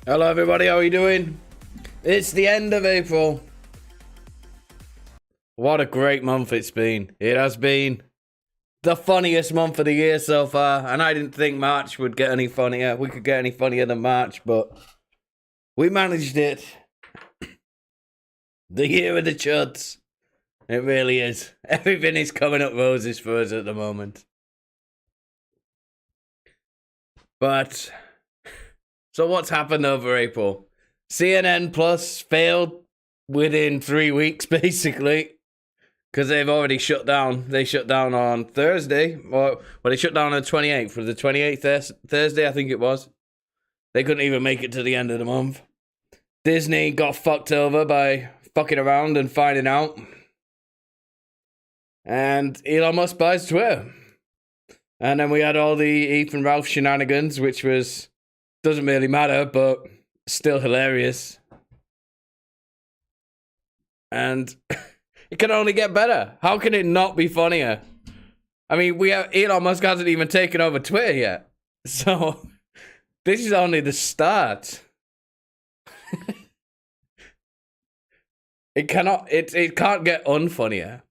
Hello everybody, how are you doing? It's the end of April. What a great month it's been. It has been the funniest month of the year so far, and I didn't think March would get any funnier. We could get any funnier than March, but we managed it. The year of the chuds. It really is. Everything is coming up roses for us at the moment. But so what's happened over April? CNN Plus failed within 3 weeks, basically, because they've already shut down. They shut down on Thursday, they shut down on the 28th. For the 28th Thursday, I think it was. They couldn't even make it to the end of the month. Disney got fucked over by fucking around and finding out. And Elon Musk buys Twitter. And then we had all the Ethan Ralph shenanigans, which doesn't really matter, but still hilarious. And it can only get better. How can it not be funnier? I mean, Elon Musk hasn't even taken over Twitter yet. So this is only the start. It can't get unfunnier.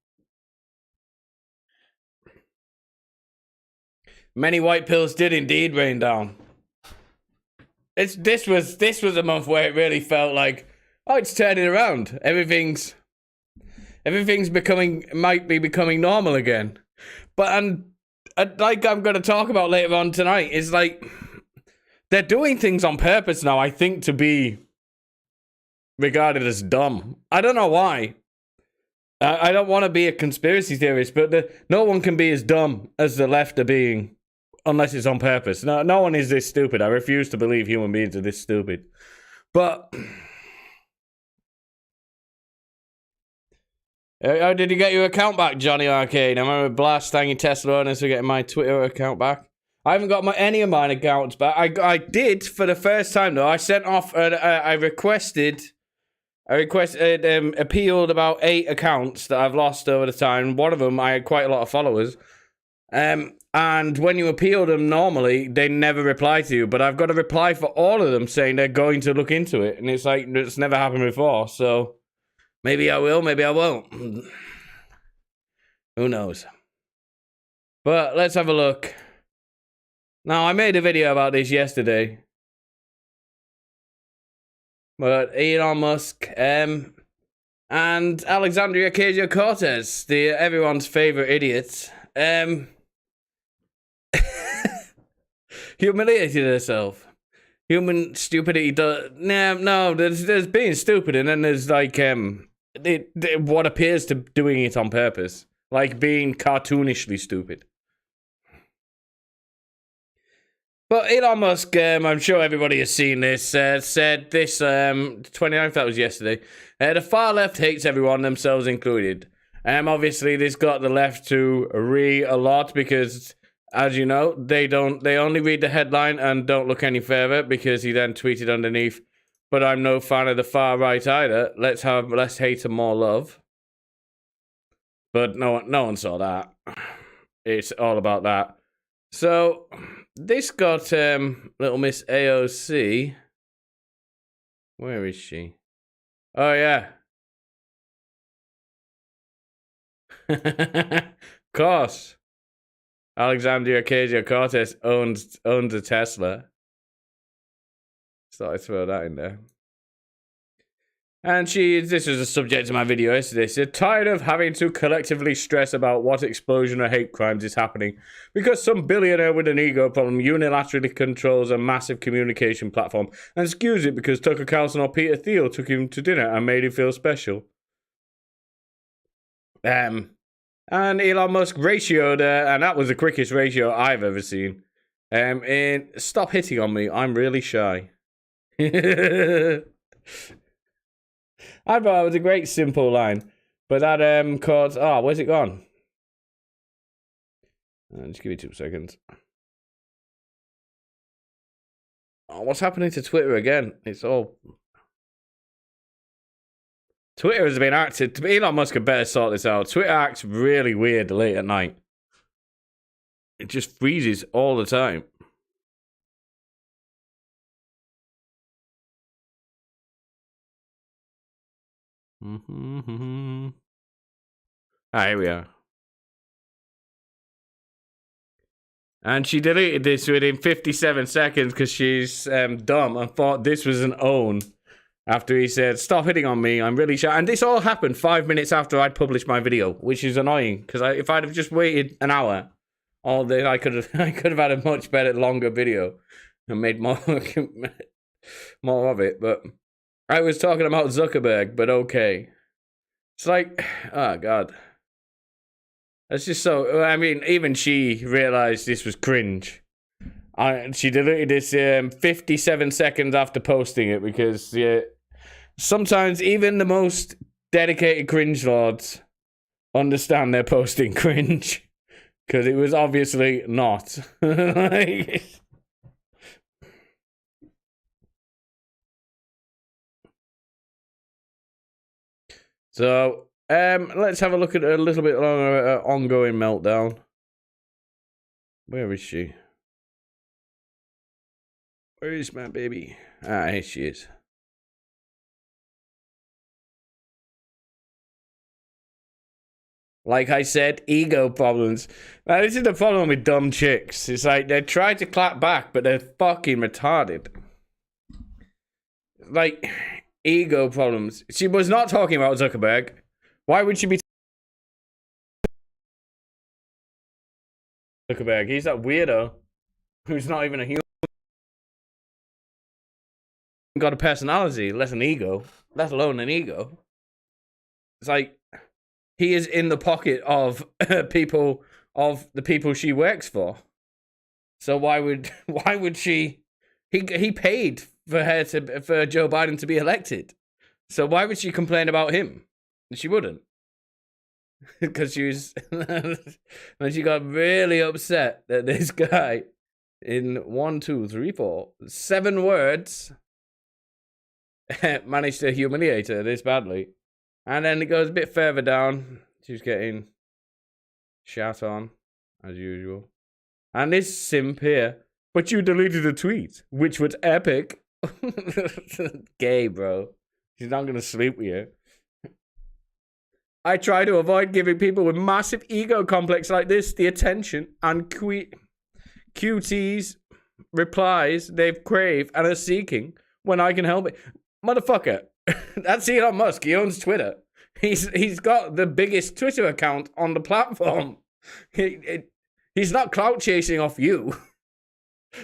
Many white pills did indeed rain down. This was a month where it really felt like, oh, it's turning around. Everything's might be becoming normal again. But like I'm going to talk about later on tonight, is like they're doing things on purpose now, I think, to be regarded as dumb. I don't know why. I don't want to be a conspiracy theorist, but no one can be as dumb as the left are being. Unless it's on purpose. No one is this stupid. I refuse to believe human beings are this stupid. But how did you get your account back, Johnny Arcade? I remember blast thanking Tesla owners for getting my Twitter account back. I haven't got any of mine accounts back. I did for the first time though. I sent off. I requested appealed about 8 accounts that I've lost over the time. One of them I had quite a lot of followers. And when you appeal them normally, they never reply to you. But I've got a reply for all of them saying they're going to look into it, and it's like it's never happened before. So maybe I will, maybe I won't. Who knows? But let's have a look. Now, I made a video about this yesterday. But Elon Musk, and Alexandria Ocasio-Cortez, everyone's favorite idiots, humiliated herself. Human stupidity there's being stupid, and then there's like, what appears to doing it on purpose. Like being cartoonishly stupid. But Elon Musk, I'm sure everybody has seen this, said this, 29th, that was yesterday, the far left hates everyone, themselves included. Obviously this got the left to a lot because, as you know, they only read the headline and don't look any further, because he then tweeted underneath, but I'm no fan of the far right either, let's have less hate and more love. But no one saw that. It's all about that. So this got little Miss AOC. Where is she? Oh yeah. Of course. Alexandria Ocasio-Cortez owns a Tesla. So I throw that in there. And this was the subject of my video yesterday. She's tired of having to collectively stress about what explosion of hate crimes is happening because some billionaire with an ego problem unilaterally controls a massive communication platform and skews it because Tucker Carlson or Peter Thiel took him to dinner and made him feel special. And Elon Musk ratioed, and that was the quickest ratio I've ever seen. In stop hitting on me, I'm really shy. I thought it was a great simple line, but that caused. Oh, where's it gone? Just give me 2 seconds. Oh, what's happening to Twitter again? It's all. Twitter has been acted. Elon Musk had better sort this out. Twitter acts really weird late at night. It just freezes all the time. Here we are. And she deleted this within 57 seconds because she's dumb and thought this was an own. After he said, stop hitting on me, I'm really shy. And this all happened 5 minutes after I'd published my video, which is annoying. Because if I'd have just waited an hour, all day, I could have had a much better, longer video. And made more of it. But I was talking about Zuckerberg, but okay. It's like, oh God. That's just so, I mean, even she realized this was cringe. She deleted this 57 seconds after posting it because sometimes even the most dedicated cringe lords understand they're posting cringe because it was obviously not. So, let's have a look at a little bit longer ongoing meltdown. Where is she? Where is my baby? Ah, here she is. Like I said, ego problems. Now, this is the problem with dumb chicks. It's like they try to clap back, but they're fucking retarded. Like, ego problems. She was not talking about Zuckerberg. Why would she be Zuckerberg? He's that weirdo who's not even a human. Got a personality, less an ego, let alone an ego. It's like he is in the pocket of the people she works for. So why would she? He paid for Joe Biden to be elected. So why would she complain about him? She wouldn't, because she was. And she got really upset that this guy in 1, 2, 3, 4, 7 words managed to humiliate her this badly. And then it goes a bit further down. She's getting shat on, as usual. And this simp here. But you deleted a tweet, which was epic. Gay, bro. She's not going to sleep with you. I try to avoid giving people with massive ego complex like this the attention and QT's replies they've craved and are seeking when I can help it. Motherfucker, that's Elon Musk. He owns Twitter. He's got the biggest Twitter account on the platform. He's not clout chasing off you.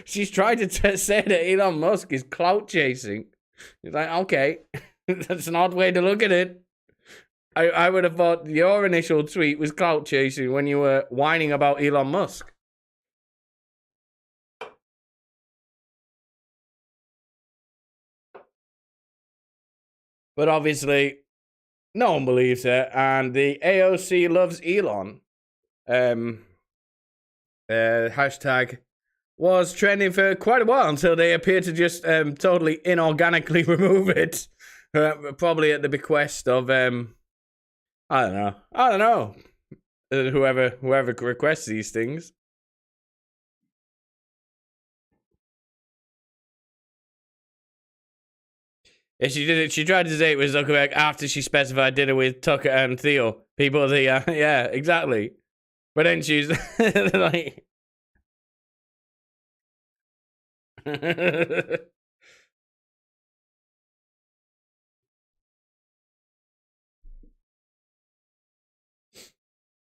She's trying to say that Elon Musk is clout chasing. He's like, okay, that's an odd way to look at it. I would have thought your initial tweet was clout chasing when you were whining about Elon Musk. But obviously, no one believes her, and the AOC loves Elon hashtag was trending for quite a while until they appeared to just totally inorganically remove it. Probably at the bequest of I don't know. Whoever requests these things. Yeah, she did it. She tried to say it with Zuckerberg after she specified dinner with Tucker and Theo. People, yeah, exactly. But then she's like,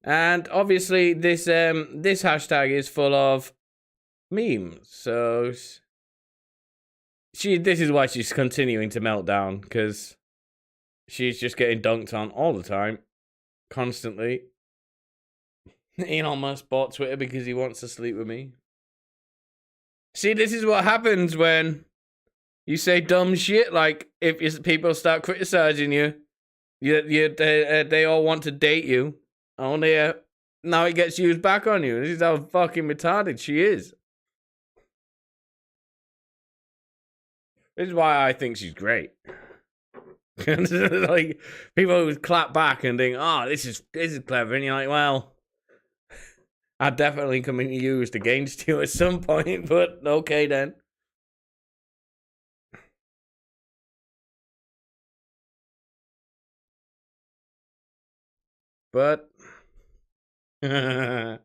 and obviously this hashtag is full of memes. So this is why she's continuing to melt down, because she's just getting dunked on all the time, constantly. Elon Musk bought Twitter because he wants to sleep with me. See, this is what happens when you say dumb shit. Like, if people start criticizing you, they all want to date you. Only now it gets used back on you. This is how fucking retarded she is. This is why I think she's great. Like, people would clap back and think, "Oh, this is clever," and you're like, "Well, I'd definitely come in used against you at some point." But okay then. But but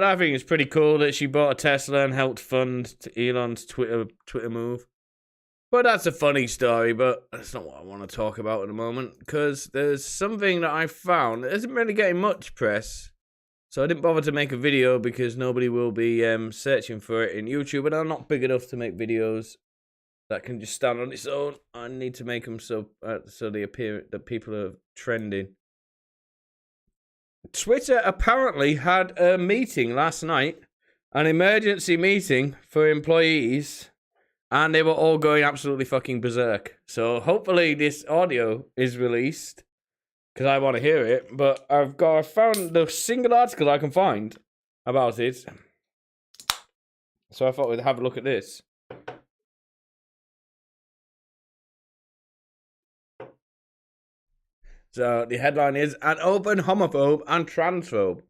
I think it's pretty cool that she bought a Tesla and helped fund Elon's Twitter move. But that's a funny story, but that's not what I want to talk about at the moment, because there's something that I found that isn't really getting much press. So I didn't bother to make a video because nobody will be searching for it in YouTube, and I'm not big enough to make videos that can just stand on its own. I need to make them so they appear that people are trending. Twitter apparently had a meeting last night, an emergency meeting for employees, and they were all going absolutely fucking berserk. So hopefully this audio is released, because I want to hear it. But I found the single article I can find about it, so I thought we'd have a look at this. So the headline is, "An open homophobe and transphobe.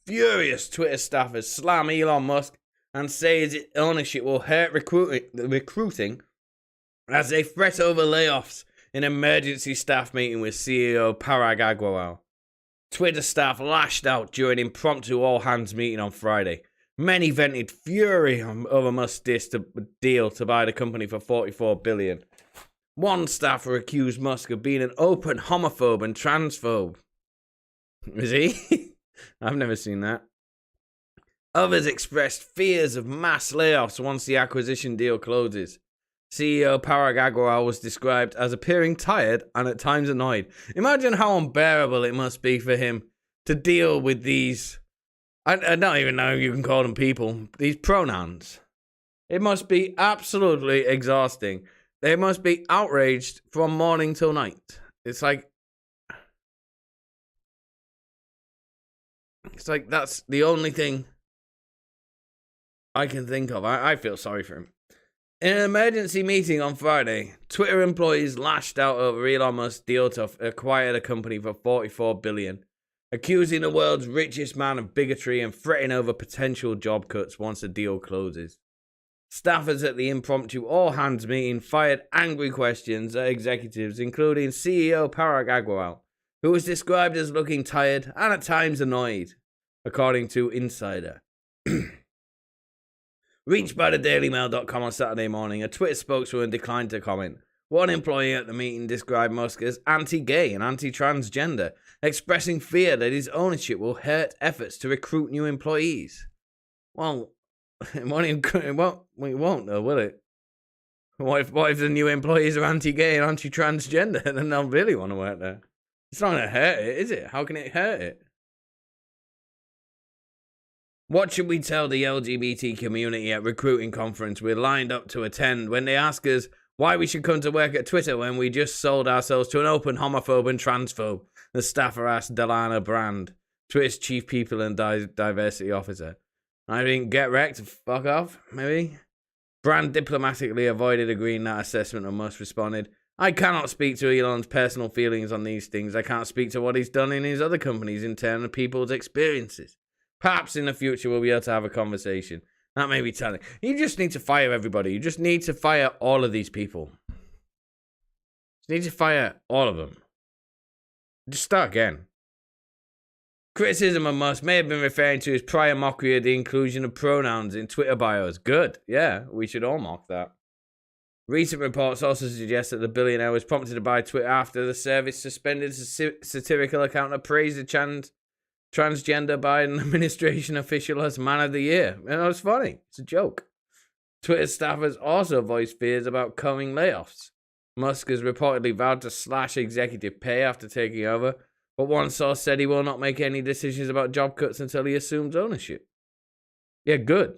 Furious Twitter staffers slam Elon Musk and say his ownership will hurt recruiting as they fret over layoffs in emergency staff meeting with CEO Parag Agrawal. Twitter staff lashed out during impromptu all-hands meeting on Friday. Many vented fury over Musk's deal to buy the company for $44 billion. One staffer accused Musk of being an open homophobe and transphobe." Is he? I've never seen that. Others expressed fears of mass layoffs once the acquisition deal closes. CEO Parag Agrawal was described as appearing tired and at times annoyed. Imagine how unbearable it must be for him to deal with these, I don't even know if you can call them people, these pronouns. It must be absolutely exhausting. They must be outraged from morning till night. It's like, It's like, that's the only thing I can think of. I feel sorry for him. In an emergency meeting on Friday, Twitter employees lashed out over Elon Musk's deal to acquire the company for $44 billion, accusing the world's richest man of bigotry and fretting over potential job cuts once the deal closes. Staffers at the impromptu all-hands meeting fired angry questions at executives, including CEO Parag Agrawal, who was described as looking tired and at times annoyed, according to Insider. Reached by the dailymail.com on Saturday morning, a Twitter spokeswoman declined to comment. One employee at the meeting described Musk as anti-gay and anti-transgender, expressing fear that his ownership will hurt efforts to recruit new employees. Well, it won't though, will it? What if the new employees are anti-gay and anti-transgender? Then they'll really want to work there. It's not going to hurt it, is it? How can it hurt it? What should we tell the LGBT community at recruiting conference we're lined up to attend when they ask us why we should come to work at Twitter when we just sold ourselves to an open homophobe and transphobe? The staffer asked Delana Brand, Twitter's chief people and diversity officer. I didn't get wrecked. Fuck off, maybe? Brand diplomatically avoided agreeing that assessment and Musk responded, I cannot speak to Elon's personal feelings on these things. I can't speak to what he's done in his other companies in terms of people's experiences. Perhaps in the future we'll be able to have a conversation. That may be telling. You just need to fire everybody. You just need to fire all of these people. You need to fire all of them. Just start again. Criticism of Musk may have been referring to his prior mockery of the inclusion of pronouns in Twitter bios. Good. Yeah, we should all mock that. Recent reports also suggest that the billionaire was prompted to buy Twitter after the service suspended a satirical account that praised the transgender Biden administration official as Man of the Year. And that was funny. It's a joke. Twitter staffers also voiced fears about coming layoffs. Musk has reportedly vowed to slash executive pay after taking over, but one source said he will not make any decisions about job cuts until he assumes ownership. Yeah, good.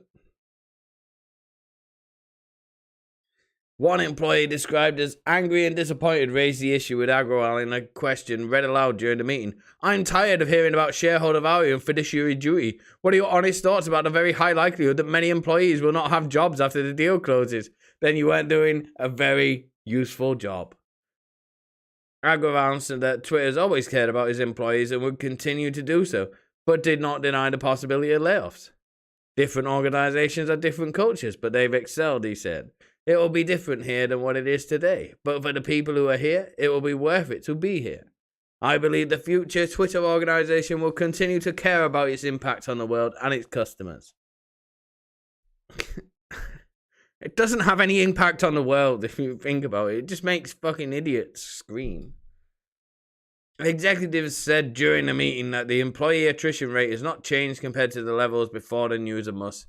One employee described as angry and disappointed raised the issue with Agrawal in a question read aloud during the meeting. I'm tired of hearing about shareholder value and fiduciary duty. What are your honest thoughts about the very high likelihood that many employees will not have jobs after the deal closes? Then you weren't doing a very useful job. Agrawal answered that Twitter has always cared about his employees and would continue to do so, but did not deny the possibility of layoffs. Different organizations have different cultures, but they've excelled, he said. It will be different here than what it is today, but for the people who are here, it will be worth it to be here. I believe the future Twitter organization will continue to care about its impact on the world and its customers. It doesn't have any impact on the world if you think about it. It just makes fucking idiots scream. Executives said during the meeting that the employee attrition rate has not changed compared to the levels before the news of Musk's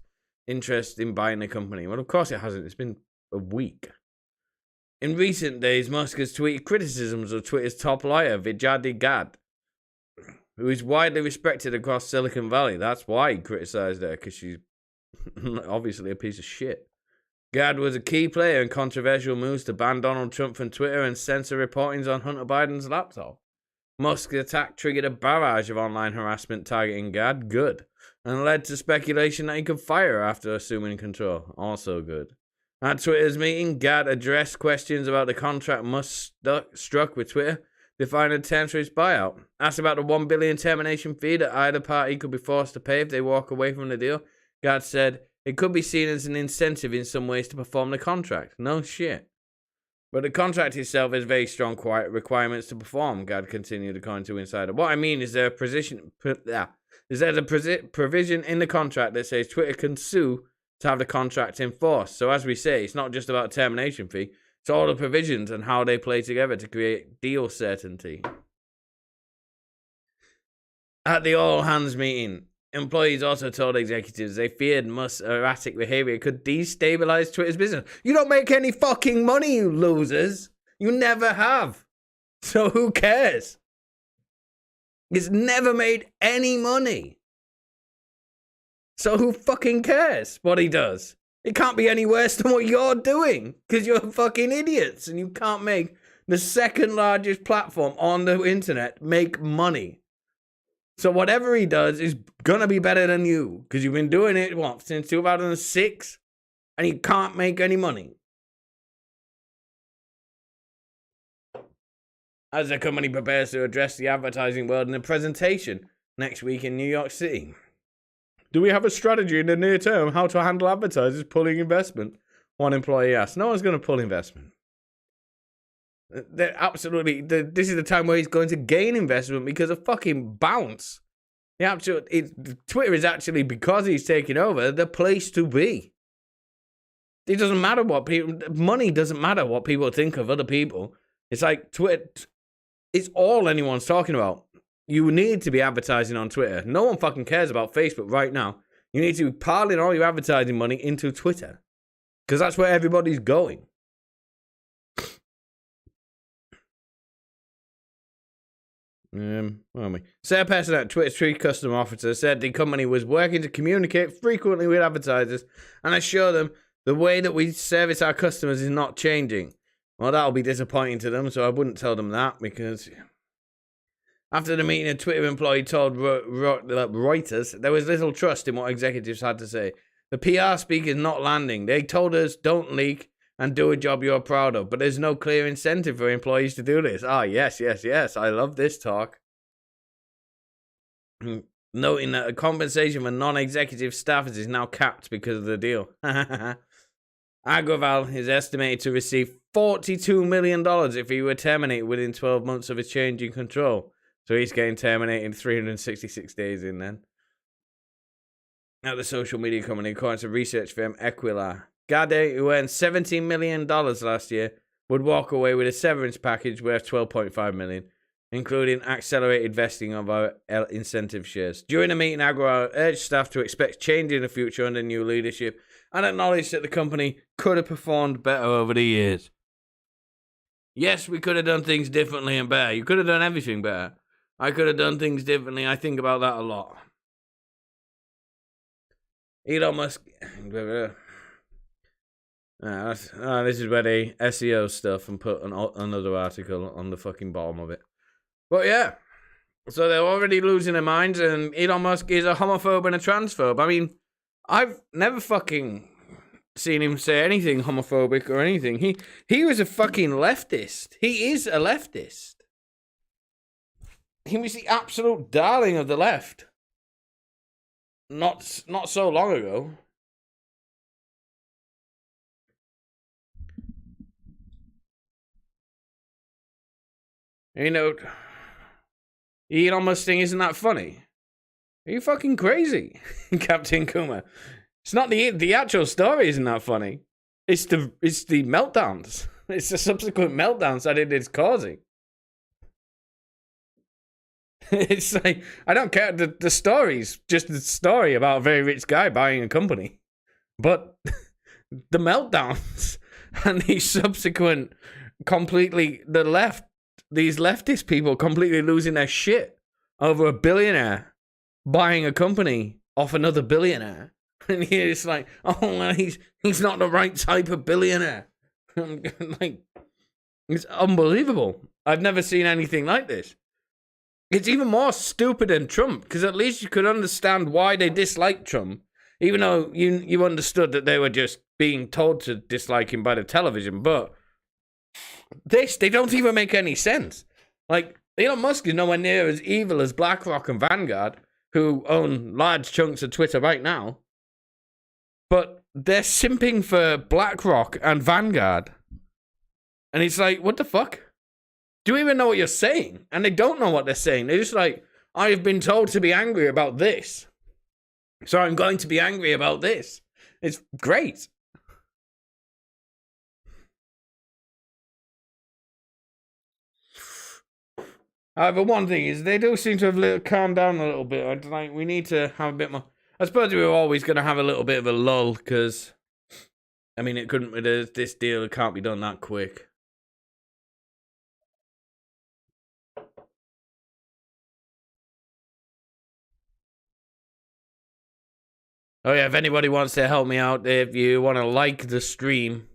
interest in buying the company. Well, of course it hasn't. It's been a week. In recent days, Musk has tweeted criticisms of Twitter's top lawyer, Vijay Gad, who is widely respected across Silicon Valley. That's why he criticized her, because she's obviously a piece of shit. Gad was a key player in controversial moves to ban Donald Trump from Twitter and censor reportings on Hunter Biden's laptop. Musk's attack triggered a barrage of online harassment targeting Gad, good, and led to speculation that he could fire her after assuming control, also good. At Twitter's meeting, Gad addressed questions about the contract Musk struck with Twitter, defining the terms for his buyout. Asked about the $1 billion termination fee that either party could be forced to pay if they walk away from the deal, Gad said, it could be seen as an incentive in some ways to perform the contract. No shit. But the contract itself has very strong requirements to perform, Gad continued according to Insider. What I mean is there's a provision in the contract that says Twitter can sue to have the contract enforced. So as we say, it's not just about a termination fee. It's all the provisions and how they play together to create deal certainty. At the all-hands meeting, employees also told executives they feared Musk's erratic behavior could destabilize Twitter's business. You don't make any fucking money, you losers. You never have. So who cares? It's never made any money. So who fucking cares what he does? It can't be any worse than what you're doing, because you're fucking idiots and you can't make the second largest platform on the internet make money. So whatever he does is gonna be better than you, because you've been doing it, what, since 2006? And you can't make any money. As the company prepares to address the advertising world in a presentation next week in New York City. Do we have a strategy in the near term how to handle advertisers pulling investment? One employee asked. No one's going to pull investment. They're absolutely. This is the time where he's going to gain investment because of fucking bounce. Twitter is actually, because he's taking over, the place to be. It doesn't matter what money doesn't matter what people think of other people. It's like Twitter. It's all anyone's talking about. You need to be advertising on Twitter. No one fucking cares about Facebook right now. You need to be piling all your advertising money into Twitter, because that's where everybody's going. Where are we? Sarah Person at Twitter's chief customer officer said the company was working to communicate frequently with advertisers and assure them the way that we service our customers is not changing. Well, that'll be disappointing to them, so I wouldn't tell them that, because after the meeting, a Twitter employee told Reuters there was little trust in what executives had to say. The PR speak is not landing. They told us don't leak and do a job you're proud of, but there's no clear incentive for employees to do this. Ah, yes. I love this talk. Noting that a compensation for non-executive staffers is now capped because of the deal. Agrawal is estimated to receive $42 million if he were terminated within 12 months of his change in control. So he's getting terminated in 366 days in then. At the social media company, according to research firm Equilar, Gade, who earned $17 million last year, would walk away with a severance package worth $12.5 million, including accelerated vesting of our incentive shares. During the meeting, Agrawal urged staff to expect change in the future under new leadership and acknowledged that the company could have performed better over the years. Yes, we could have done things differently and better. You could have done everything better. I could have done things differently. I think about that a lot. Elon Musk. This is where they SEO stuff and put another article on the fucking bottom of it. But yeah. So they're already losing their minds, and Elon Musk is a homophobe and a transphobe. I mean, I've never fucking seen him say anything homophobic or anything. He was a fucking leftist. He is a leftist. He was the absolute darling of the left. Not so long ago. You know, Elon Musk thing isn't that funny. Are you fucking crazy, Captain Kuma? It's not the actual story isn't that funny. It's the meltdowns. It's the subsequent meltdowns that it is causing. It's like, I don't care. The story's just the story about a very rich guy buying a company. But the meltdowns and the subsequent these leftist people completely losing their shit over a billionaire buying a company off another billionaire. And it's like, oh, well, he's not the right type of billionaire. Like, it's unbelievable. I've never seen anything like this. It's even more stupid than Trump, because at least you could understand why they dislike Trump, even though you understood that they were just being told to dislike him by the television. But they don't even make any sense. Like, Elon Musk is nowhere near as evil as BlackRock and Vanguard, who own large chunks of Twitter right now. But they're simping for BlackRock and Vanguard. And it's like, what the fuck? Do you even know what you're saying? And they don't know what they're saying. They're just like, I've been told to be angry about this, so I'm going to be angry about this. It's great. However, one thing is, they do seem to have calmed down a little bit. Like, we need to have a bit more. I suppose we were always going to have a little bit of a lull, because, I mean, it couldn't, with this deal, it can't be done that quick. Oh yeah, if anybody wants to help me out, if you want to like the stream,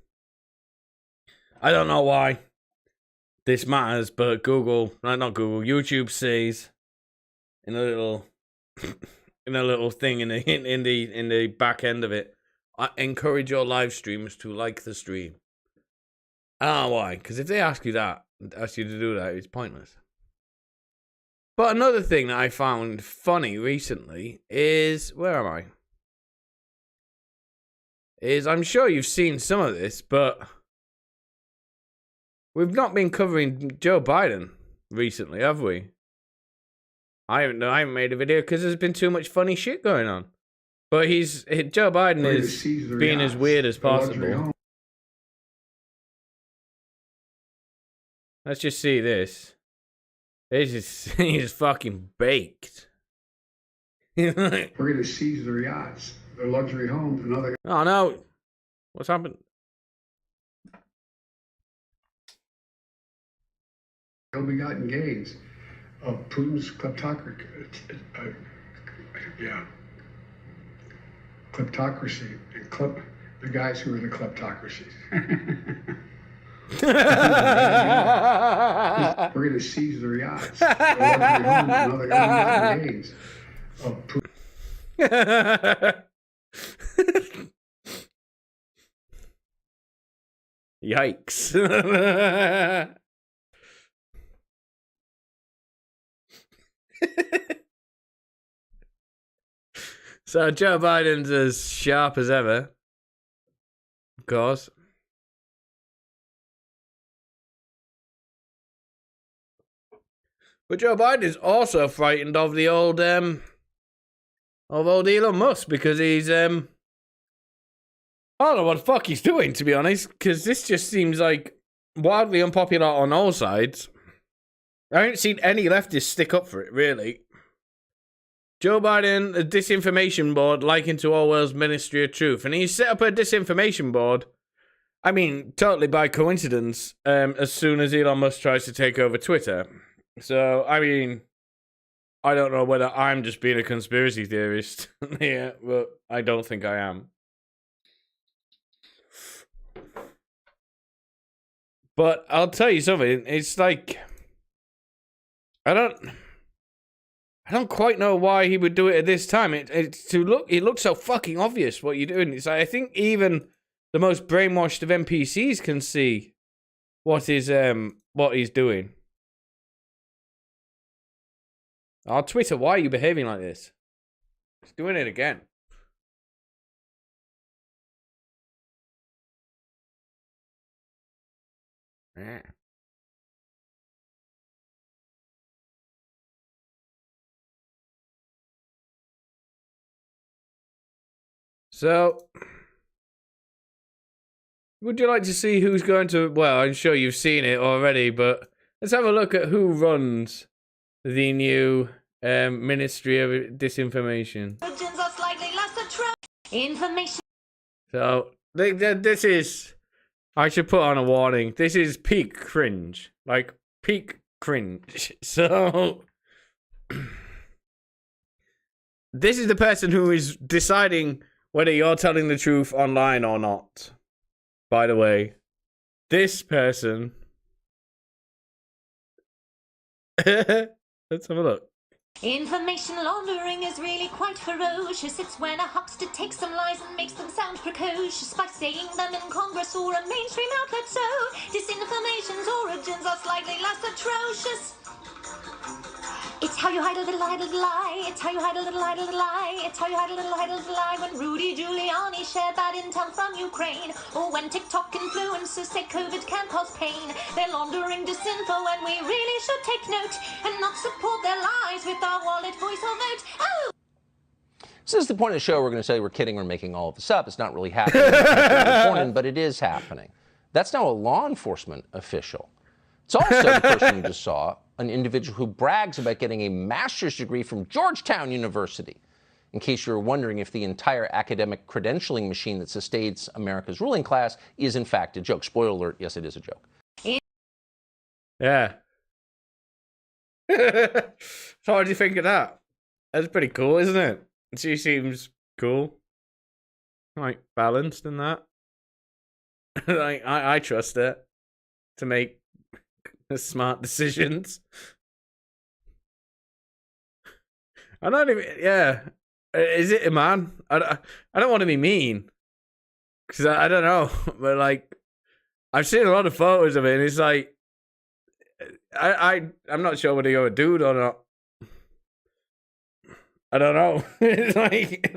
I don't know why this matters, but YouTube says in a little in a little thing in the back end of it. I encourage your live streamers to like the stream. Ah, why? Because if they ask you to do that, it's pointless. But another thing that I found funny recently is, where am I? I'm sure you've seen some of this, but we've not been covering Joe Biden recently, have we? I haven't made a video because there's been too much funny shit going on. But Joe Biden is being as weird as possible. Let's just see this. He's fucking baked. We're going to seize their yachts, their luxury homes, and other. Oh no! What's happened? Ill-begotten gains of Putin's kleptocracy. Kleptocracy and the guys who are the kleptocracies. We're going to seize their yachts, their luxury homes, and other ill-begotten gains of Putin. Yikes. So Joe Biden's as sharp as ever, of course. But Joe Biden is also frightened of the old Elon Musk, because he's I don't know what the fuck he's doing, to be honest, because this just seems like wildly unpopular on all sides. I haven't seen any leftists stick up for it, really. Joe Biden, a disinformation board likened to Orwell's Ministry of Truth. And he set up a disinformation board, I mean, totally by coincidence, as soon as Elon Musk tries to take over Twitter. So, I mean, I don't know whether I'm just being a conspiracy theorist. Yeah, but I don't think I am. But I'll tell you something, it's like, I don't quite know why he would do it at this time. It looks so fucking obvious what you're doing. It's like, I think even the most brainwashed of NPCs can see what he's doing. Oh, Twitter, why are you behaving like this? He's doing it again. Yeah. So, would you like to see who's going to... Well, I'm sure you've seen it already, but let's have a look at who runs the new Ministry of Disinformation. Information. So, this is... I should put on a warning. This is peak cringe. Like, peak cringe. So... This is the person who is deciding whether you're telling the truth online or not. By the way, this person... Let's have a look. Information laundering is really quite ferocious. It's when a huckster takes some lies and makes them sound precocious by saying them in Congress or a mainstream outlet. So, disinformation's origins are slightly less atrocious. It's how you hide a little lie. It's how you hide a little lie. It's how you hide a little lie. When Rudy Giuliani shared bad intel from Ukraine, or when TikTok influencers say COVID can cause pain, they're laundering disinfo, and we really should take note and not support their lies with our wallet, voice, or vote. Oh! So this is the point of the show. We're going to say we're kidding. We're making all of this up. It's not really happening, but it is happening. That's now a law enforcement official. It's also the person you just saw, an individual who brags about getting a master's degree from Georgetown University. In case you're wondering if the entire academic credentialing machine that sustains America's ruling class is in fact a joke. Spoiler alert, yes, it is a joke. Yeah. So what do you think of that? That's pretty cool, isn't it? She seems cool. Like, balanced in that. Like, I trust her to make smart decisions. I don't even. Yeah, is it a man? I don't want to be mean because I don't know, but like I've seen a lot of photos of it, and it's like I'm not sure whether you're a dude or not. I don't know. It's like.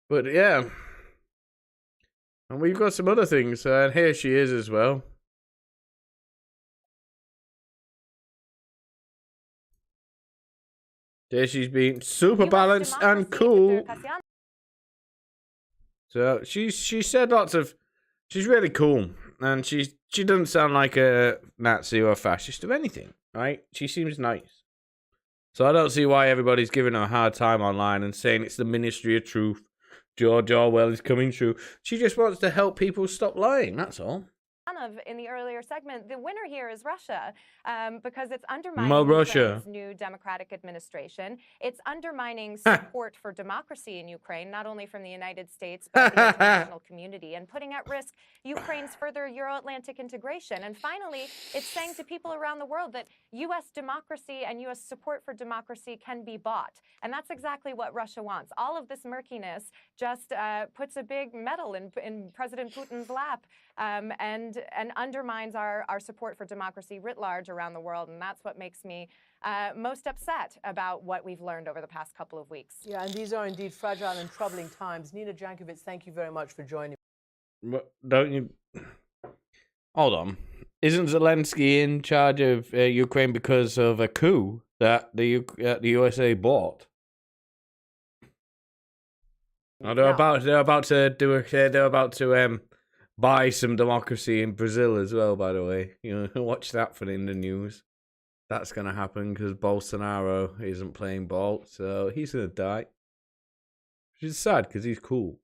But yeah. And we've got some other things, and here she is as well. There she's been super balanced and cool. So she said lots of. She's really cool, and she doesn't sound like a Nazi or a fascist or anything, right? She seems nice. So I don't see why everybody's giving her a hard time online and saying it's the Ministry of Truth. George Orwell is coming true. She just wants to help people stop lying, that's all. In the earlier segment, the winner here is Russia, because it's undermining Ukraine's new democratic administration. It's undermining support for democracy in Ukraine, not only from the United States, but the international community, and putting at risk Ukraine's further Euro-Atlantic integration. And finally, it's saying to people around the world that U.S. democracy and U.S. support for democracy can be bought. And that's exactly what Russia wants. All of this murkiness just puts a big medal in President Putin's lap, and undermines our support for democracy writ large around the world. And that's what makes me most upset about what we've learned over the past couple of weeks. Yeah, and these are indeed fragile and troubling times. Nina Jankovic, thank you very much for joining me. Don't you... Hold on. Isn't Zelensky in charge of Ukraine because of a coup that the USA bought? Oh, they're about to buy some democracy in Brazil as well, by the way. You know, watch that for in the news. That's going to happen because Bolsonaro isn't playing ball, so he's going to die. Which is sad because he's cool.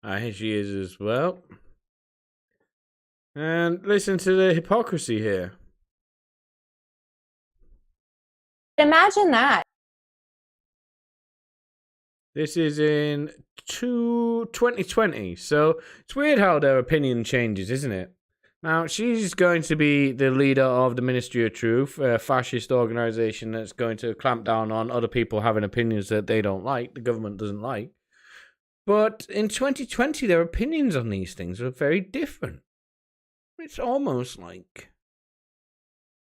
Here she is as well. And listen to the hypocrisy here. Imagine that. This is in 2020, so it's weird how their opinion changes, isn't it? Now, she's going to be the leader of the Ministry of Truth, a fascist organization that's going to clamp down on other people having opinions that they don't like, the government doesn't like. But in 2020, their opinions on these things are very different. It's almost like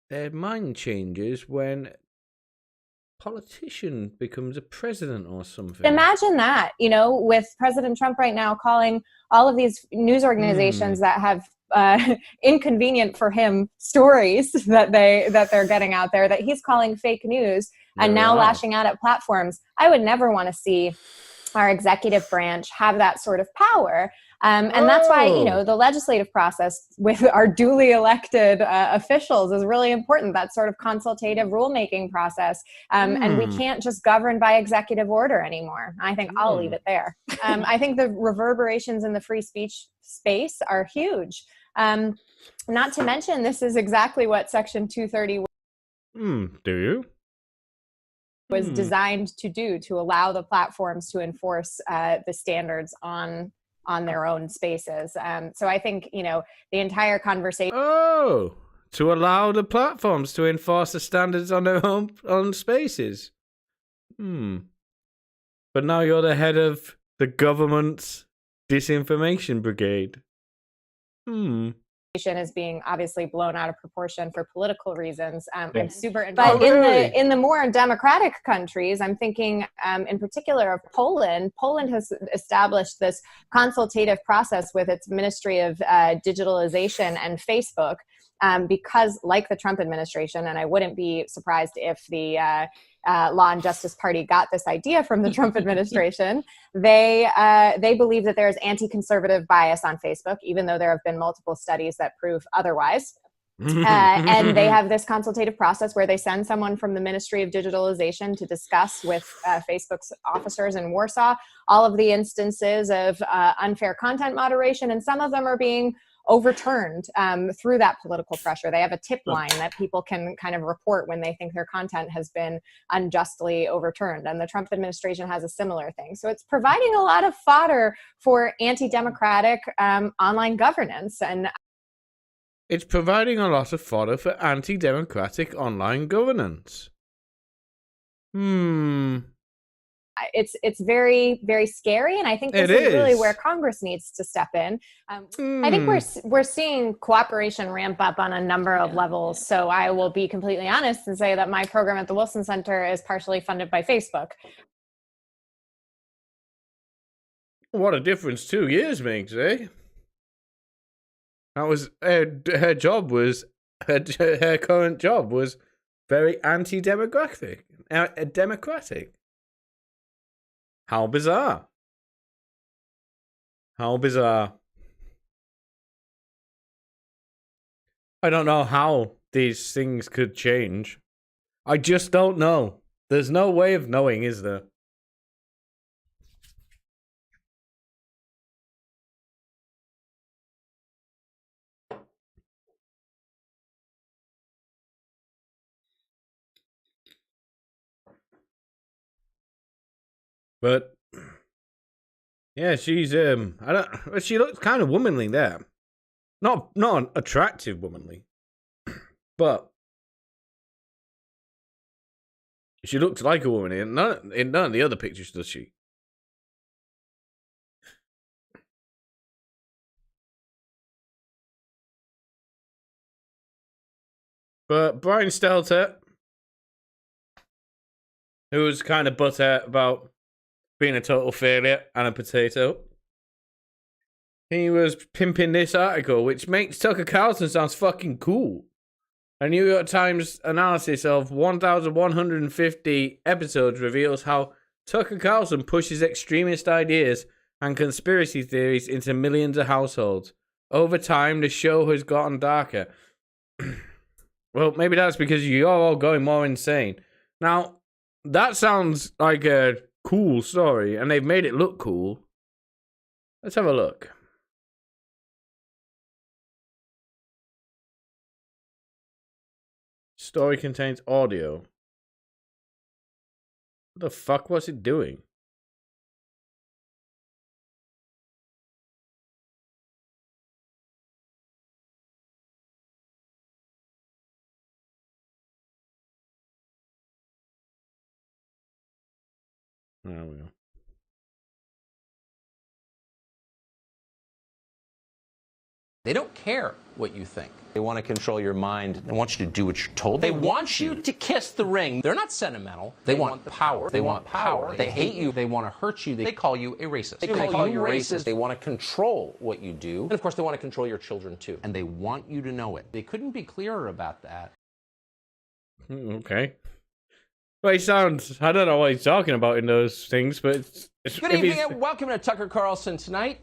their mind changes when politician becomes a president or something. Imagine that, you know, with President Trump right now calling all of these news organizations that have inconvenient for him stories that they're getting out there that he's calling fake news and now lashing out at platforms. I would never want to see our executive branch have that sort of power. And that's why, you know, the legislative process with our duly elected officials is really important, that sort of consultative rulemaking process. And we can't just govern by executive order anymore. I think I'll leave it there. I think the reverberations in the free speech space are huge. Not to mention, this is exactly what Section 230 do you? was designed to do, to allow the platforms to enforce the standards on their own spaces. So I think, you know, the entire conversation. Oh, to allow the platforms to enforce the standards on their own spaces. But now you're the head of the government's disinformation brigade. Is being obviously blown out of proportion for political reasons. I'm super involved. But in the more democratic countries, I'm thinking in particular of Poland. Poland has established this consultative process with its Ministry of Digitalization and Facebook, because, like the Trump administration, and I wouldn't be surprised if the Law and Justice Party got this idea from the Trump administration. They believe that there's anti-conservative bias on Facebook, even though there have been multiple studies that prove otherwise. And they have this consultative process where they send someone from the Ministry of Digitalization to discuss with Facebook's officers in Warsaw all of the instances of unfair content moderation, and some of them are being overturned through that political pressure. They have a tip line that people can kind of report when they think their content has been unjustly overturned. And the Trump administration has a similar thing. So it's providing a lot of fodder for anti-democratic online governance. And it's providing a lot of fodder for anti-democratic online governance. It's very, very scary, and I think this is really where Congress needs to step in. I think we're seeing cooperation ramp up on a number of levels. So I will be completely honest and say that my program at the Wilson Center is partially funded by Facebook. What a difference 2 years makes, eh? That was her job was her current job was very anti-democratic. Democratic. How bizarre. How bizarre. I don't know how these things could change. I just don't know. There's no way of knowing, is there? But yeah, she's she looks kind of womanly there. Not an attractive womanly. But she looks like a woman in none of the other pictures, does she? But Brian Stelter, who was kind of butthurt about being a total failure and a potato, he was pimping this article, which makes Tucker Carlson sounds fucking cool. A New York Times analysis of 1,150 episodes reveals how Tucker Carlson pushes extremist ideas and conspiracy theories into millions of households. Over time, the show has gotten darker. Well, maybe that's because you're all going more insane. Now, that sounds like a cool story, and they've made it look cool. Let's have a look. Story contains audio. What the fuck was it doing? There we go. They don't care what you think. They want to control your mind. They want you to do what you're told. They want you to kiss the ring. They're not sentimental. They want power. They want power. They hate you. They want to hurt you. They call you a racist. They call you racist. They want to control what you do. And of course, they want to control your children too. And they want you to know it. They couldn't be clearer about that. Okay. Well, he sounds, I don't know what he's talking about in those things, but it's Good evening and welcome to Tucker Carlson Tonight.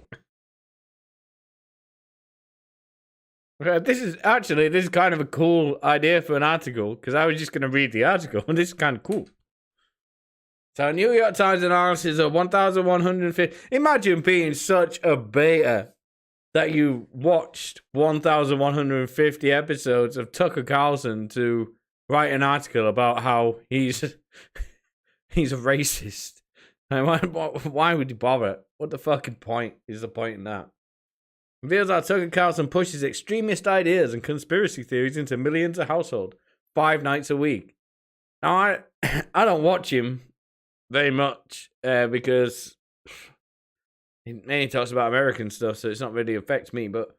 This is kind of a cool idea for an article, because I was just going to read the article, and this is kind of cool. So, New York Times analysis of 1,150. Imagine being such a beta that you watched 1,150 episodes of Tucker Carlson to write an article about how he's a racist. Why would you bother? What the fucking point is the point in that? Reveals how Tucker Carlson pushes extremist ideas and conspiracy theories into millions of households 5 nights a week. Now, I don't watch him very much because he talks about American stuff, so it's not really affects me, but